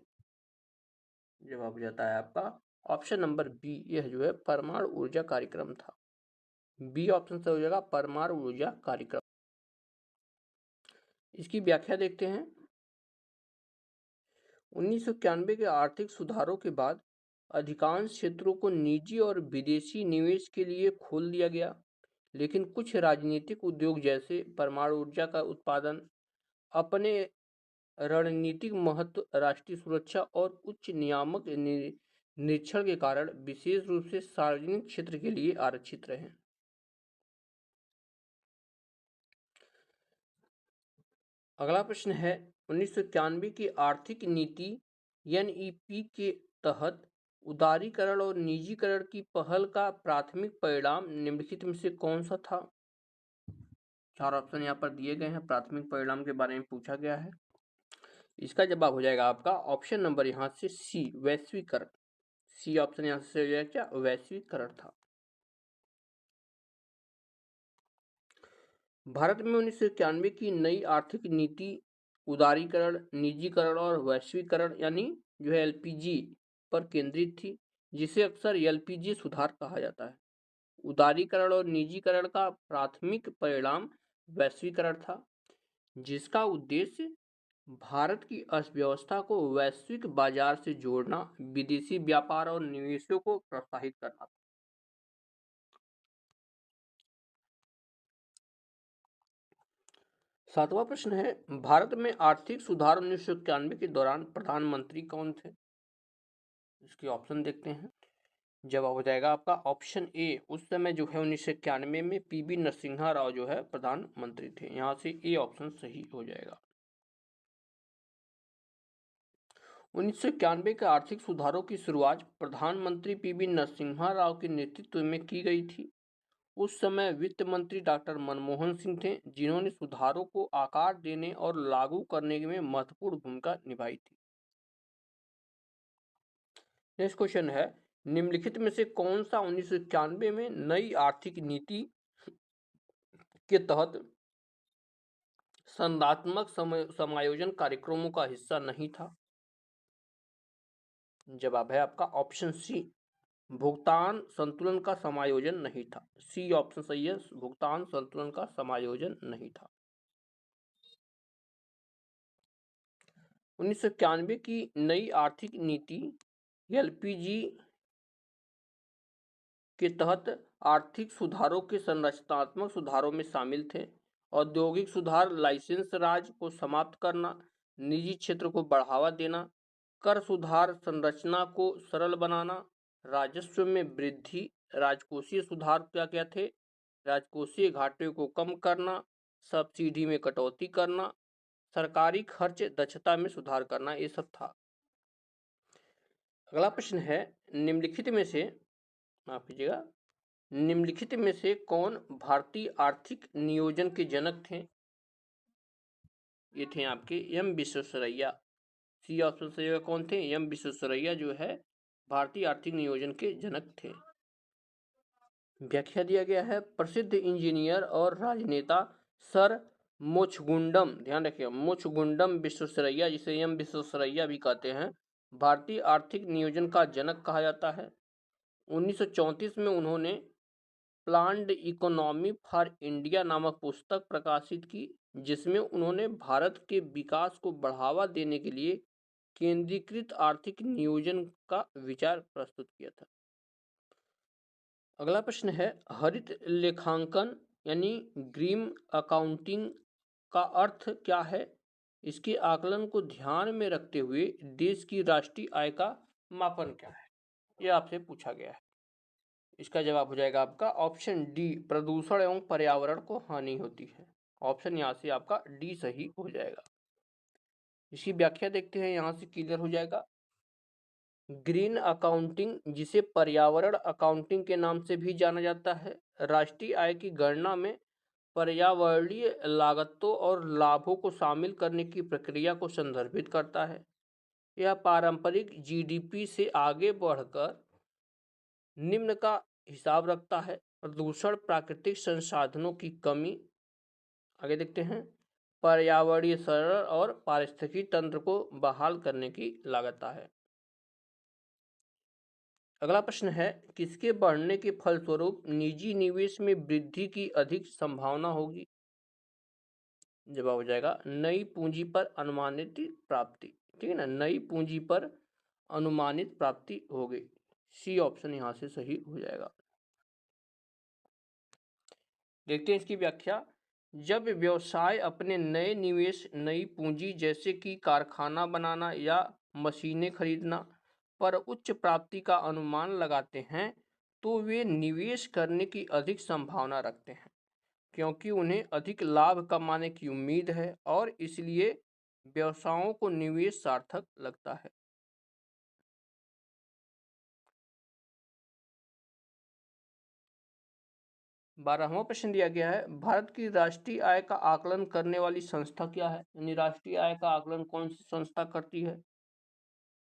जवाब हो जाता है आपका ऑप्शन नंबर बी, यह जो है परमाणु ऊर्जा कार्यक्रम था। बी ऑप्शन से हो जाएगा परमाणु ऊर्जा कार्यक्रम। इसकी व्याख्या देखते हैं, 1991 के आर्थिक सुधारों के बाद अधिकांश क्षेत्रों को निजी और विदेशी निवेश के लिए खोल दिया गया, लेकिन कुछ राजनीतिक उद्योग जैसे परमाणु ऊर्जा का उत्पादन अपने रणनीतिक महत्व, राष्ट्रीय सुरक्षा और उच्च नियामक निरीक्षण के कारण विशेष रूप से सार्वजनिक क्षेत्र के लिए आरक्षित रहे। अगला प्रश्न है, 1991 की आर्थिक नीति एनईपी के तहत उदारीकरण और निजीकरण की पहल का प्राथमिक परिणाम निम्नलिखित में से कौन सा था? चार ऑप्शन यहाँ पर दिए गए हैं, प्राथमिक परिणाम के बारे में पूछा गया है। इसका जवाब हो जाएगा आपका ऑप्शन नंबर यहाँ से सी, वैश्वीकरण। सी ऑप्शन यहाँ से हो जाएगा क्या, वैश्वीकरण था। भारत में 1991 की नई आर्थिक नीति उदारीकरण, निजीकरण और वैश्वीकरण यानी जो है एलपीजी पर केंद्रित थी, जिसे अक्सर एलपीजी सुधार कहा जाता है। उदारीकरण और निजीकरण का प्राथमिक परिणाम वैश्वीकरण था, जिसका उद्देश्य भारत की अर्थव्यवस्था को वैश्विक बाजार से जोड़ना, विदेशी व्यापार और निवेशों को प्रोत्साहित करना था। सातवां प्रश्न है, भारत में आर्थिक सुधार 1991 के दौरान प्रधानमंत्री कौन थे? इसके ऑप्शन देखते हैं, जवाब हो जाएगा आपका ऑप्शन ए। उस समय जो है 1991 में पीबी नरसिम्हा राव जो है प्रधानमंत्री थे। यहाँ से ए ऑप्शन सही हो जाएगा। 1991 के आर्थिक सुधारों की शुरुआत प्रधानमंत्री पीबी नरसिम्हा राव के नेतृत्व में की गई थी। उस समय वित्त मंत्री डॉक्टर मनमोहन सिंह थे, जिन्होंने सुधारों को आकार देने और लागू करने में महत्वपूर्ण भूमिका निभाई थी। नेक्स्ट क्वेश्चन है, निम्नलिखित में से कौन सा 1991 में नई आर्थिक नीति के तहत संदात्मक समायोजन कार्यक्रमों का हिस्सा नहीं था? जवाब है आपका ऑप्शन सी, भुगतान संतुलन का समायोजन नहीं था। सी ऑप्शन सही है, भुगतान संतुलन का समायोजन नहीं था। 1991 की नई आर्थिक नीति एलपीजी के तहत आर्थिक सुधारों के संरचनात्मक सुधारों में शामिल थे। औद्योगिक सुधार, लाइसेंस राज को समाप्त करना, निजी क्षेत्र को बढ़ावा देना, कर सुधार, संरचना को सरल बनाना, राजस्व में वृद्धि, राजकोषीय सुधार क्या क्या थे, राजकोषीय घाटे को कम करना, सब्सिडी में कटौती करना, सरकारी खर्च दक्षता में सुधार करना, ये सब था। अगला प्रश्न है, निम्नलिखित में से, माफ कीजिएगा, निम्नलिखित में से कौन भारतीय आर्थिक नियोजन के जनक थे? ये थे आपके एम विश्वेश्वरैया। सी ऑप्शन से कौन थे? एम विश्वेश्वरैया जो है भारतीय आर्थिक नियोजन के जनक थे। व्याख्या दिया गया है, प्रसिद्ध इंजीनियर और राजनेता सर मोक्षगुंडम, ध्यान रखिए, मोक्षगुंडम विश्वेश्वरैया, जिसे एम विश्वेश्वरैया भी कहते हैं, भारतीय आर्थिक नियोजन का जनक कहा जाता है। 1934 में उन्होंने प्लान्ड इकोनॉमी फॉर इंडिया नामक पुस्तक प्रकाशित की, जिसमें उन्होंने भारत के विकास को बढ़ावा देने के लिए केंद्रीकृत आर्थिक नियोजन का विचार प्रस्तुत किया था। अगला प्रश्न है, हरित लेखांकन यानी ग्रीन अकाउंटिंग का अर्थ क्या है? इसके आकलन को ध्यान में रखते हुए देश की राष्ट्रीय आय का मापन क्या है? यह आपसे पूछा गया है। इसका जवाब हो जाएगा आपका ऑप्शन डी, प्रदूषण एवं पर्यावरण को हानि होती है। ऑप्शन यहाँ से आपका डी सही हो जाएगा। इसकी व्याख्या देखते हैं, यहाँ से क्लियर हो जाएगा। ग्रीन अकाउंटिंग, जिसे पर्यावरण अकाउंटिंग के नाम से भी जाना जाता है, राष्ट्रीय आय की गणना में पर्यावरणीय लागतों और लाभों को शामिल करने की प्रक्रिया को संदर्भित करता है। यह पारंपरिक जीडीपी से आगे बढ़कर निम्न का हिसाब रखता है: प्रदूषण, प्राकृतिक संसाधनों की कमी, आगे देखते हैं, पर्यावरणीय संरक्षण और पारिस्थितिकी तंत्र को बहाल करने की लागत है। अगला प्रश्न है, किसके बढ़ने के फलस्वरूप निजी निवेश में वृद्धि की अधिक संभावना होगी? जवाब हो जाएगा नई पूंजी पर अनुमानित प्राप्ति। ठीक है ना, नई पूंजी पर अनुमानित प्राप्ति होगी। सी ऑप्शन यहां से सही हो जाएगा। देखते हैं इसकी व्याख्या। जब व्यवसाय अपने नए निवेश, नई पूंजी जैसे कि कारखाना बनाना या मशीनें खरीदना पर उच्च प्राप्ति का अनुमान लगाते हैं, तो वे निवेश करने की अधिक संभावना रखते हैं, क्योंकि उन्हें अधिक लाभ कमाने की उम्मीद है और इसलिए व्यवसायों को निवेश सार्थक लगता है। 12वां प्रश्न दिया गया है, भारत की राष्ट्रीय आय का आकलन करने वाली संस्था क्या है? यानी राष्ट्रीय आय का आकलन कौन सी संस्था करती है?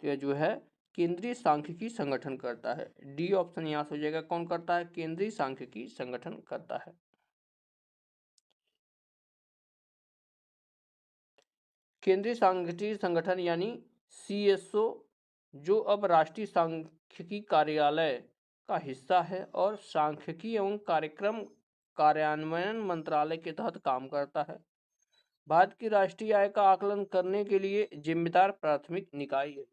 तो यह जो है केंद्रीय सांख्यिकी संगठन करता है। डी ऑप्शन यहाँ से हो जाएगा, कौन करता है? केंद्रीय सांख्यिकी संगठन करता है। केंद्रीय सांख्यिकी संगठन यानी सीएसओ, जो अब राष्ट्रीय सांख्यिकी कार्यालय का हिस्सा है और सांख्यिकी एवं कार्यक्रम कार्यान्वयन मंत्रालय के तहत काम करता है, भारत की राष्ट्रीय आय का आकलन करने के लिए जिम्मेदार प्राथमिक निकाय है।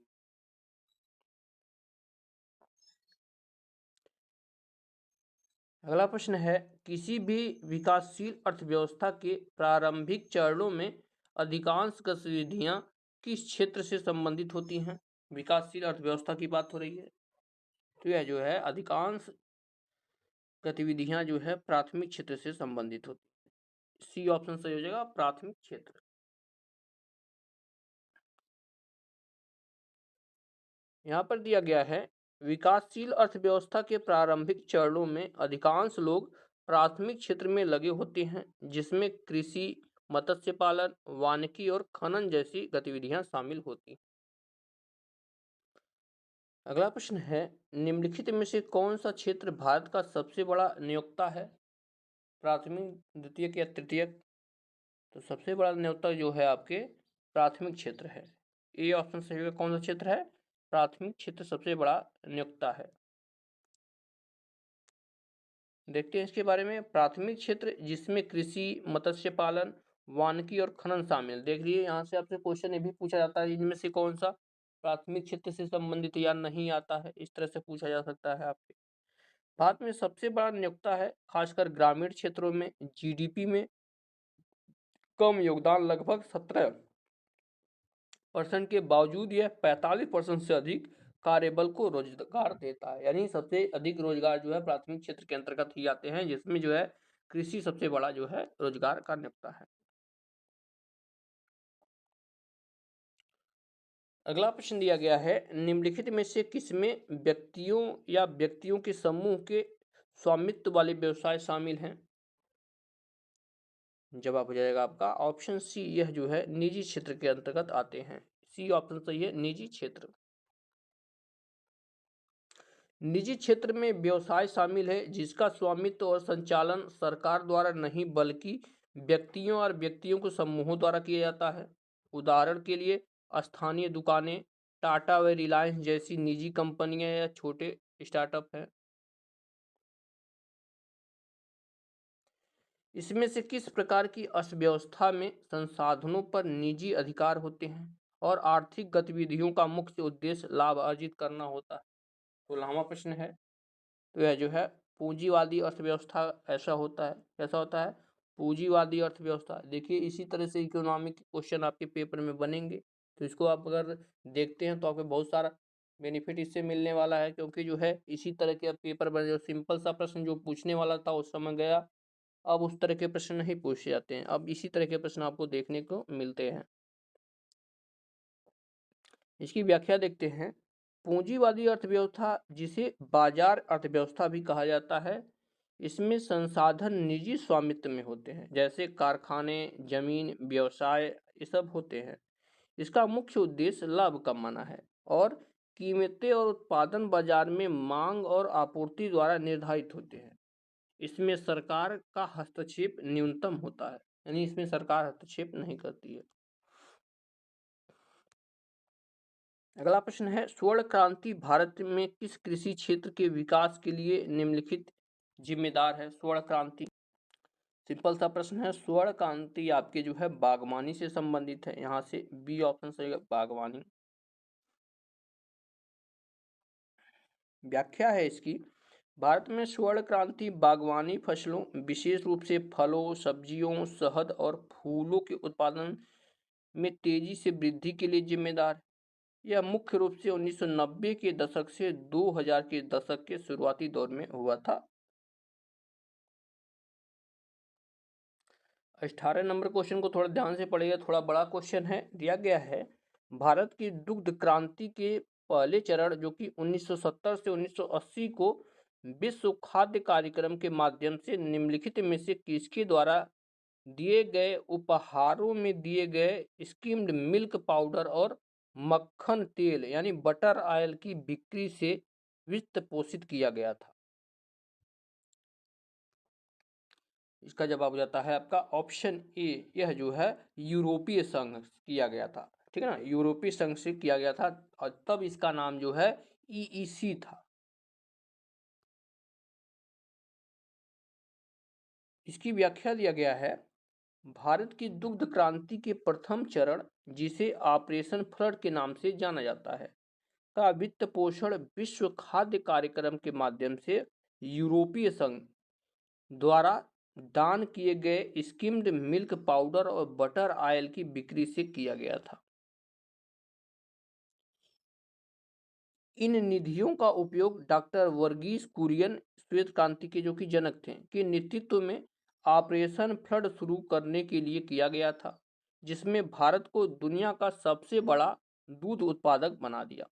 अगला प्रश्न है, किसी भी विकासशील अर्थव्यवस्था के प्रारंभिक चरणों में अधिकांश गतिविधियां किस क्षेत्र से संबंधित होती हैं? विकासशील अर्थव्यवस्था की बात हो रही है, तो यह जो है अधिकांश गतिविधियां जो है प्राथमिक क्षेत्र से संबंधित होती है। सी ऑप्शन सही हो जाएगा, प्राथमिक क्षेत्र। यहाँ पर दिया गया है, विकासशील अर्थव्यवस्था के प्रारंभिक चरणों में अधिकांश लोग प्राथमिक क्षेत्र में लगे होते हैं, जिसमें कृषि, मत्स्य पालन, वानिकी और खनन जैसी गतिविधियां शामिल होती हैं। अगला प्रश्न है, निम्नलिखित में से कौन सा क्षेत्र भारत का सबसे बड़ा नियोक्ता है? प्राथमिक, द्वितीयक या तृतीयक? तो सबसे बड़ा नियोक्ता जो है आपके प्राथमिक क्षेत्र है। ए ऑप्शन सही होगा। कौन सा क्षेत्र है? प्राथमिक क्षेत्र सबसे बड़ा नियोक्ता है। देखते हैं इसके बारे में। प्राथमिक क्षेत्र जिसमें कृषि, मत्स्य पालन, वानिकी और खनन शामिल। देख लीजिए, यहाँ से आपसे क्वेश्चन ये भी पूछा जाता है, इनमें से कौन सा प्राथमिक क्षेत्र से संबंधित या नहीं आता है, इस तरह से पूछा जा सकता है आपके। भारत में सबसे बड़ा नियोक्ता है, खासकर ग्रामीण क्षेत्रों में जीडीपी में कम योगदान लगभग 17% के बावजूद यह 45% से अधिक कार्यबल को रोजगार देता है। यानी सबसे अधिक रोजगार जो है प्राथमिक क्षेत्र के अंतर्गत ही आते हैं, जिसमें जो है कृषि सबसे बड़ा जो है रोजगार का नियोक्ता है। अगला प्रश्न दिया गया है, निम्नलिखित में से किसमें व्यक्तियों या व्यक्तियों के समूह के स्वामित्व वाले व्यवसाय शामिल हैं? जवाब हो जाएगा आपका ऑप्शन सी, यह जो है निजी क्षेत्र के अंतर्गत आते हैं। सी ऑप्शन सही है, निजी क्षेत्र। निजी क्षेत्र में व्यवसाय शामिल है जिसका स्वामित्व और संचालन सरकार द्वारा नहीं बल्कि व्यक्तियों और व्यक्तियों के समूहों द्वारा किया जाता है। उदाहरण के लिए स्थानीय दुकानें, टाटा व रिलायंस जैसी निजी कंपनियां या छोटे स्टार्टअप हैं। इसमें से किस प्रकार की अर्थव्यवस्था में संसाधनों पर निजी अधिकार होते हैं और आर्थिक गतिविधियों का मुख्य उद्देश्य लाभ अर्जित करना होता है? 16वां प्रश्न है। तो यह जो है पूंजीवादी अर्थव्यवस्था ऐसा होता है, कैसा होता है? पूंजीवादी अर्थव्यवस्था। देखिए, इसी तरह से इकोनॉमिक क्वेश्चन आपके पेपर में बनेंगे, तो इसको आप अगर देखते हैं तो आपको बहुत सारा बेनिफिट इससे मिलने वाला है, क्योंकि जो है इसी तरह के पेपर बने। जो सिंपल सा प्रश्न जो पूछने वाला था उस समय गया, अब उस तरह के प्रश्न नहीं पूछे जाते हैं, अब इसी तरह के प्रश्न आपको देखने को मिलते हैं। इसकी व्याख्या देखते हैं। पूंजीवादी अर्थव्यवस्था, जिसे बाजार अर्थव्यवस्था भी कहा जाता है, इसमें संसाधन निजी स्वामित्व में होते हैं, जैसे कारखाने, जमीन, व्यवसाय, ये सब होते हैं। इसका मुख्य उद्देश्य लाभ कमाना है और कीमतें और उत्पादन बाजार में मांग और आपूर्ति द्वारा निर्धारित होते हैं। इसमें सरकार का हस्तक्षेप न्यूनतम होता है, यानी इसमें सरकार हस्तक्षेप नहीं करती है। अगला प्रश्न है, स्वर्ण क्रांति भारत में किस कृषि क्षेत्र के विकास के लिए निम्नलिखित जिम्मेदार है? स्वर्ण क्रांति सिंपल सा प्रश्न है। स्वर्ण क्रांति आपके जो है बागवानी से संबंधित है, यहाँ से बी ऑप्शन सही है, बागवानी। व्याख्या है इसकी, भारत में स्वर्ण क्रांति बागवानी फसलों, विशेष रूप से फलों, सब्जियों, शहद और फूलों के उत्पादन में तेजी से वृद्धि के लिए जिम्मेदार है। यह मुख्य रूप से 1990 के दशक से 2000 के दशक के शुरुआती दौर में हुआ था। 18 नंबर क्वेश्चन को थोड़ा ध्यान से पढ़िएगा, थोड़ा बड़ा क्वेश्चन है। दिया गया है, भारत की दुग्ध क्रांति के पहले चरण जो कि 1970 से 1980 को विश्व खाद्य कार्यक्रम के माध्यम से निम्नलिखित में से किसके द्वारा दिए गए उपहारों में दिए गए स्किम्ड मिल्क पाउडर और मक्खन तेल यानी बटर ऑयल की बिक्री से वित्त पोषित किया गया था? इसका जवाब हो जाता है आपका ऑप्शन ए, यह जो है यूरोपीय संघ किया गया था। ठीक है ना, यूरोपीय संघ से किया गया था और तब इसका नाम जो है ईईसी था। इसकी व्याख्या दिया गया है, भारत की दुग्ध क्रांति के प्रथम चरण, जिसे ऑपरेशन फ्लड के नाम से जाना जाता है, का वित्त पोषण विश्व खाद्य कार्यक्रम के माध्यम से यूरोपीय संघ द्वारा दान किए गए स्किम्ड मिल्क पाउडर और बटर ऑयल की बिक्री से किया गया था। इन निधियों का उपयोग डॉक्टर वर्गीस कुरियन, श्वेत क्रांति के जो कि जनक थे, के नेतृत्व में ऑपरेशन फ्लड शुरू करने के लिए किया गया था, जिसमें भारत को दुनिया का सबसे बड़ा दूध उत्पादक बना दिया।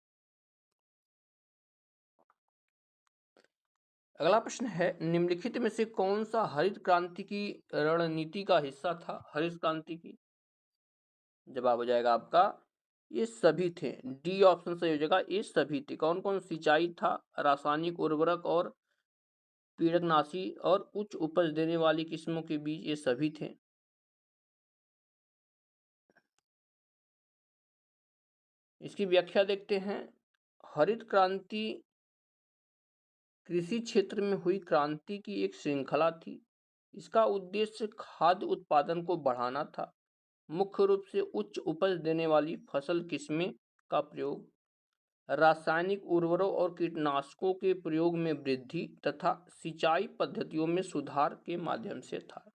अगला प्रश्न है, निम्नलिखित में से कौन सा हरित क्रांति की रणनीति का हिस्सा था? हरित क्रांति की जवाब हो जाएगा आपका ये सभी थे। डी ऑप्शन सही हो जाएगा, ये सभी थे। कौन कौन? सिंचाई था, रासायनिक उर्वरक और कीटकनाशी और उच्च उपज देने वाली किस्मों के बीज, ये सभी थे। इसकी व्याख्या देखते हैं। हरित क्रांति कृषि क्षेत्र में हुई क्रांति की एक श्रृंखला थी। इसका उद्देश्य खाद्य उत्पादन को बढ़ाना था, मुख्य रूप से उच्च उपज देने वाली फसल किस्में का प्रयोग, रासायनिक उर्वरकों और कीटनाशकों के प्रयोग में वृद्धि तथा सिंचाई पद्धतियों में सुधार के माध्यम से था।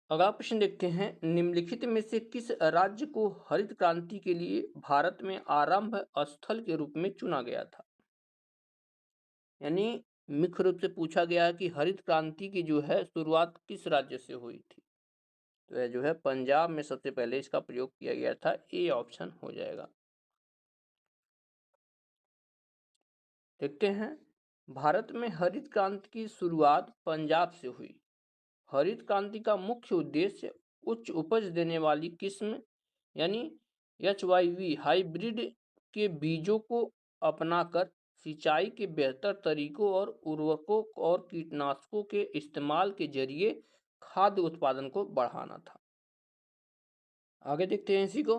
अगला प्रश्न देखते हैं, निम्नलिखित में से किस राज्य को हरित क्रांति के लिए भारत में आरंभ स्थल के रूप में चुना गया था? यानी मुख्य रूप से पूछा गया है कि हरित क्रांति की जो है शुरुआत किस राज्य से हुई थी? तो यह जो है पंजाब में सबसे पहले इसका प्रयोग किया गया था। ए ऑप्शन हो जाएगा। देखते हैं, भारत में हरित क्रांति की शुरुआत पंजाब से हुई। हरित क्रांति का मुख्य उद्देश्य उच्च उपज देने वाली किस्म यानी HYV हाइब्रिड के बीजों को अपनाकर सिंचाई के बेहतर तरीकों और उर्वरकों और कीटनाशकों के इस्तेमाल के जरिए खाद्य उत्पादन को बढ़ाना था। आगे देखते हैं इसी को।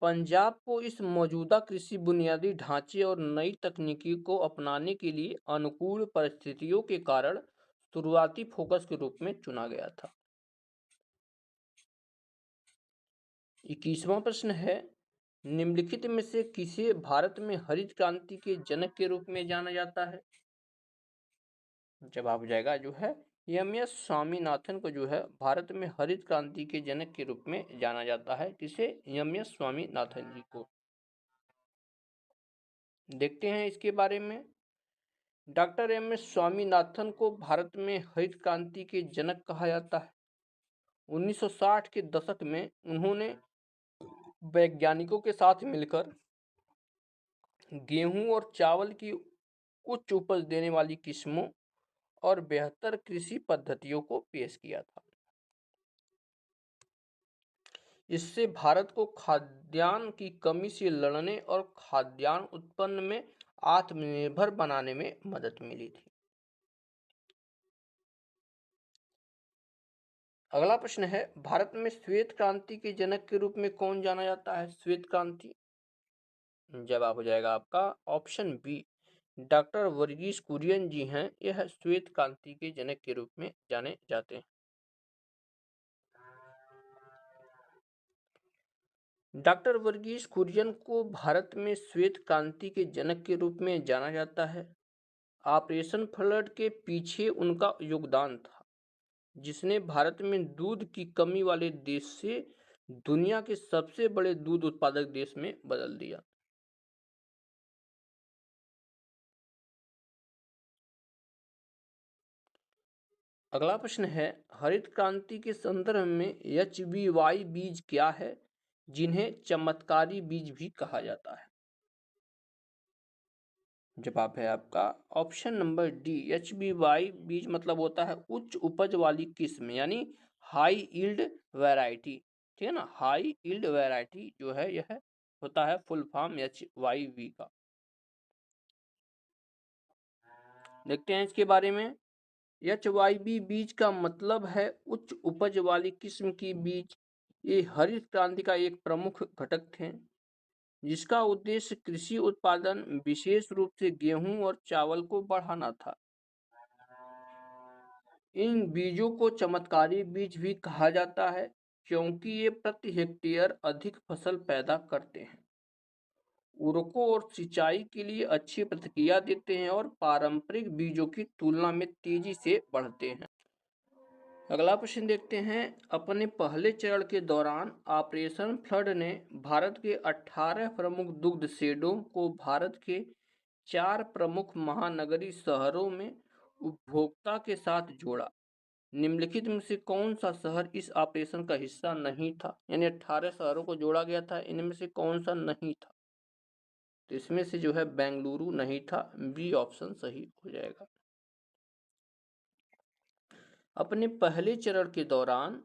पंजाब को इस मौजूदा कृषि बुनियादी ढांचे और नई तकनीकी को अपनाने के लिए अनुकूल परिस्थितियों के कारण शुरुआती फोकस के रूप में चुना गया था। 21वां प्रश्न है, निम्नलिखित में से किसे भारत में हरित क्रांति के जनक के रूप में जाना जाता है? जवाब हो जाएगा जो है एम.एस. स्वामीनाथन को जो है भारत में हरित क्रांति के जनक के रूप में जाना जाता है। किसे? एम.एस. स्वामीनाथन जी को। देखते हैं इसके बारे में। Doctor MS. स्वामीनाथन को भारत में हरित क्रांति के जनक कहा जाता है। 1960 के दशक में उन्होंने वैज्ञानिकों के साथ मिलकर गेहूं और चावल की उच्च उपज देने वाली किस्मों और बेहतर कृषि पद्धतियों को पेश किया था। इससे भारत को खाद्यान्न की कमी से लड़ने और खाद्यान्न उत्पन्न में आत्मनिर्भर बनाने में मदद मिली थी। अगला प्रश्न है, भारत में श्वेत क्रांति के जनक के रूप में कौन जाना जाता है? श्वेत क्रांति जवाब हो जाएगा आपका option B, doctor Verghese Kurien ji हैं। यह श्वेत क्रांति के जनक के रूप में जाने जाते हैं। डॉक्टर वर्गीस कुरियन को भारत में श्वेत क्रांति के जनक के रूप में जाना जाता है। ऑपरेशन फ्लड के पीछे उनका योगदान था, जिसने भारत में दूध की कमी वाले देश से दुनिया के सबसे बड़े दूध उत्पादक देश में बदल दिया। अगला प्रश्न है, हरित क्रांति के संदर्भ में HBY बीज क्या है, जिन्हें चमत्कारी बीज भी कहा जाता है? जवाब है आपका ऑप्शन नंबर डी, HBY बीज मतलब होता है उच्च उपज वाली किस्म यानी हाई यील्ड वैरायटी। ठीक है ना, हाई यील्ड वैरायटी जो है यह होता है फुल फॉर्म HYV का। देखते हैं इसके बारे में। HYV बीज का मतलब है उच्च उपज वाली किस्म की बीज। ये हरित क्रांति का एक प्रमुख घटक थे, जिसका उद्देश्य कृषि उत्पादन विशेष रूप से गेहूं और चावल को बढ़ाना था। इन बीजों को चमत्कारी बीज भी कहा जाता है, क्योंकि ये प्रति हेक्टेयर अधिक फसल पैदा करते हैं, उर्वरकों और सिंचाई के लिए अच्छी प्रतिक्रिया देते हैं और पारंपरिक बीजों की तुलना में तेजी से बढ़ते हैं। अगला प्रश्न देखते हैं। अपने पहले चरण के दौरान ऑपरेशन फ्लड ने भारत के 18 प्रमुख दुग्ध शेडों को भारत के 4 प्रमुख महानगरीय शहरों में उपभोक्ता के साथ जोड़ा। निम्नलिखित में से कौन सा शहर इस ऑपरेशन का हिस्सा नहीं था? यानी 18 शहरों को जोड़ा गया था, इनमें से कौन सा नहीं था? तो इसमें से जो है बेंगलुरु नहीं था, बी ऑप्शन सही हो जाएगा। अपने पहले चरण के दौरान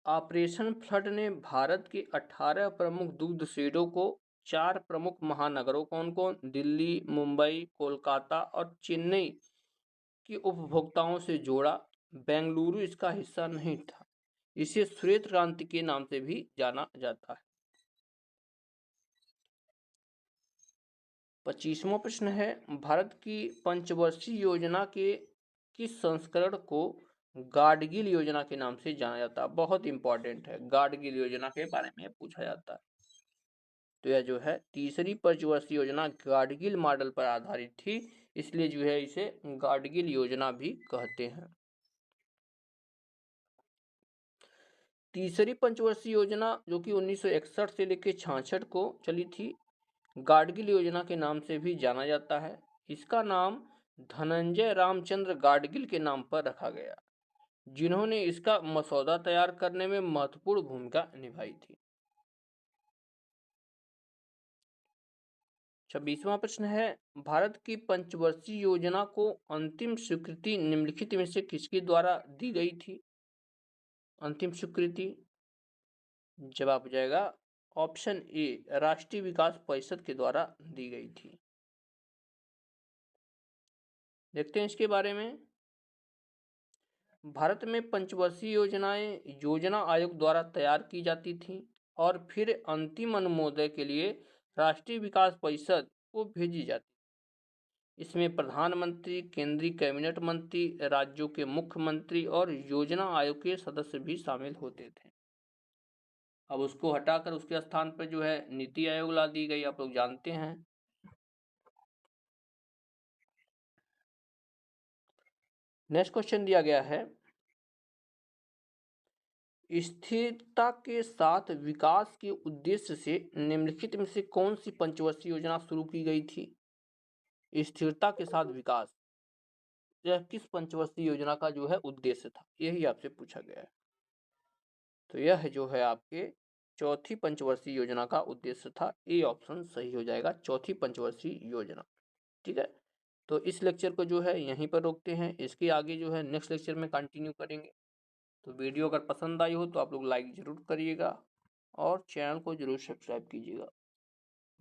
ऑपरेशन फ्लड ने भारत के 18 प्रमुख दुग्ध शेडों को 4 प्रमुख महानगरों कौन कौन, दिल्ली, मुंबई, कोलकाता और चेन्नई के उपभोक्ताओं से जोड़ा। बेंगलुरु इसका हिस्सा नहीं था। इसे श्वेत क्रांति के नाम से भी जाना जाता है। 25वां प्रश्न है। भारत की पंचवर्षीय योजना के किस संस्करण को गाडगिल योजना के नाम से जाना जाता है? बहुत इंपॉर्टेंट है, गाडगिल योजना के बारे में पूछा जाता है। तो यह जो है तीसरी पंचवर्षीय योजना गाडगिल मॉडल पर आधारित थी, इसलिए जो है इसे गाडगिल योजना भी कहते हैं। तीसरी पंचवर्षीय योजना जो कि 1961 से लेकर 66 को चली थी, गाडगिल योजना के नाम से भी जाना जाता है। इसका नाम धनंजय रामचंद्र गाडगिल के नाम पर रखा गया, जिन्होंने इसका मसौदा तैयार करने में महत्वपूर्ण भूमिका निभाई थी। 26वां प्रश्न है। भारत की पंचवर्षीय योजना को अंतिम स्वीकृति निम्नलिखित में से किसके द्वारा दी गई थी? अंतिम स्वीकृति जवाब हो जाएगा ऑप्शन ए, राष्ट्रीय विकास परिषद के द्वारा दी गई थी। देखते हैं इसके बारे में। भारत में पंचवर्षीय योजनाएं योजना आयोग द्वारा तैयार की जाती थीं और फिर अंतिम अनुमोदन के लिए राष्ट्रीय विकास परिषद को भेजी जाती। इसमें प्रधानमंत्री, केंद्रीय कैबिनेट मंत्री, राज्यों के मुख्यमंत्री और योजना आयोग के सदस्य भी शामिल होते थे। अब उसको हटाकर उसके स्थान पर जो है नीति आयोग ला दी गई, आप लोग जानते हैं। नेक्स्ट क्वेश्चन दिया गया है। स्थिरता के साथ विकास के उद्देश्य से निम्नलिखित में से कौन सी पंचवर्षीय योजना शुरू की गई थी? स्थिरता के साथ विकास, यह किस पंचवर्षीय योजना का जो है उद्देश्य था, यही आपसे पूछा गया है। तो यह जो है आपके चौथी पंचवर्षीय योजना का उद्देश्य था। ए ऑप्शन सही हो जाएगा, चौथी पंचवर्षीय योजना। ठीक है, तो इस लेक्चर को जो है यहीं पर रोकते हैं। इसके आगे जो है नेक्स्ट लेक्चर में कंटिन्यू करेंगे। तो वीडियो अगर पसंद आई हो तो आप लोग लाइक जरूर करिएगा और चैनल को जरूर सब्सक्राइब कीजिएगा।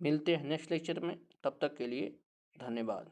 मिलते हैं नेक्स्ट लेक्चर में, तब तक के लिए धन्यवाद।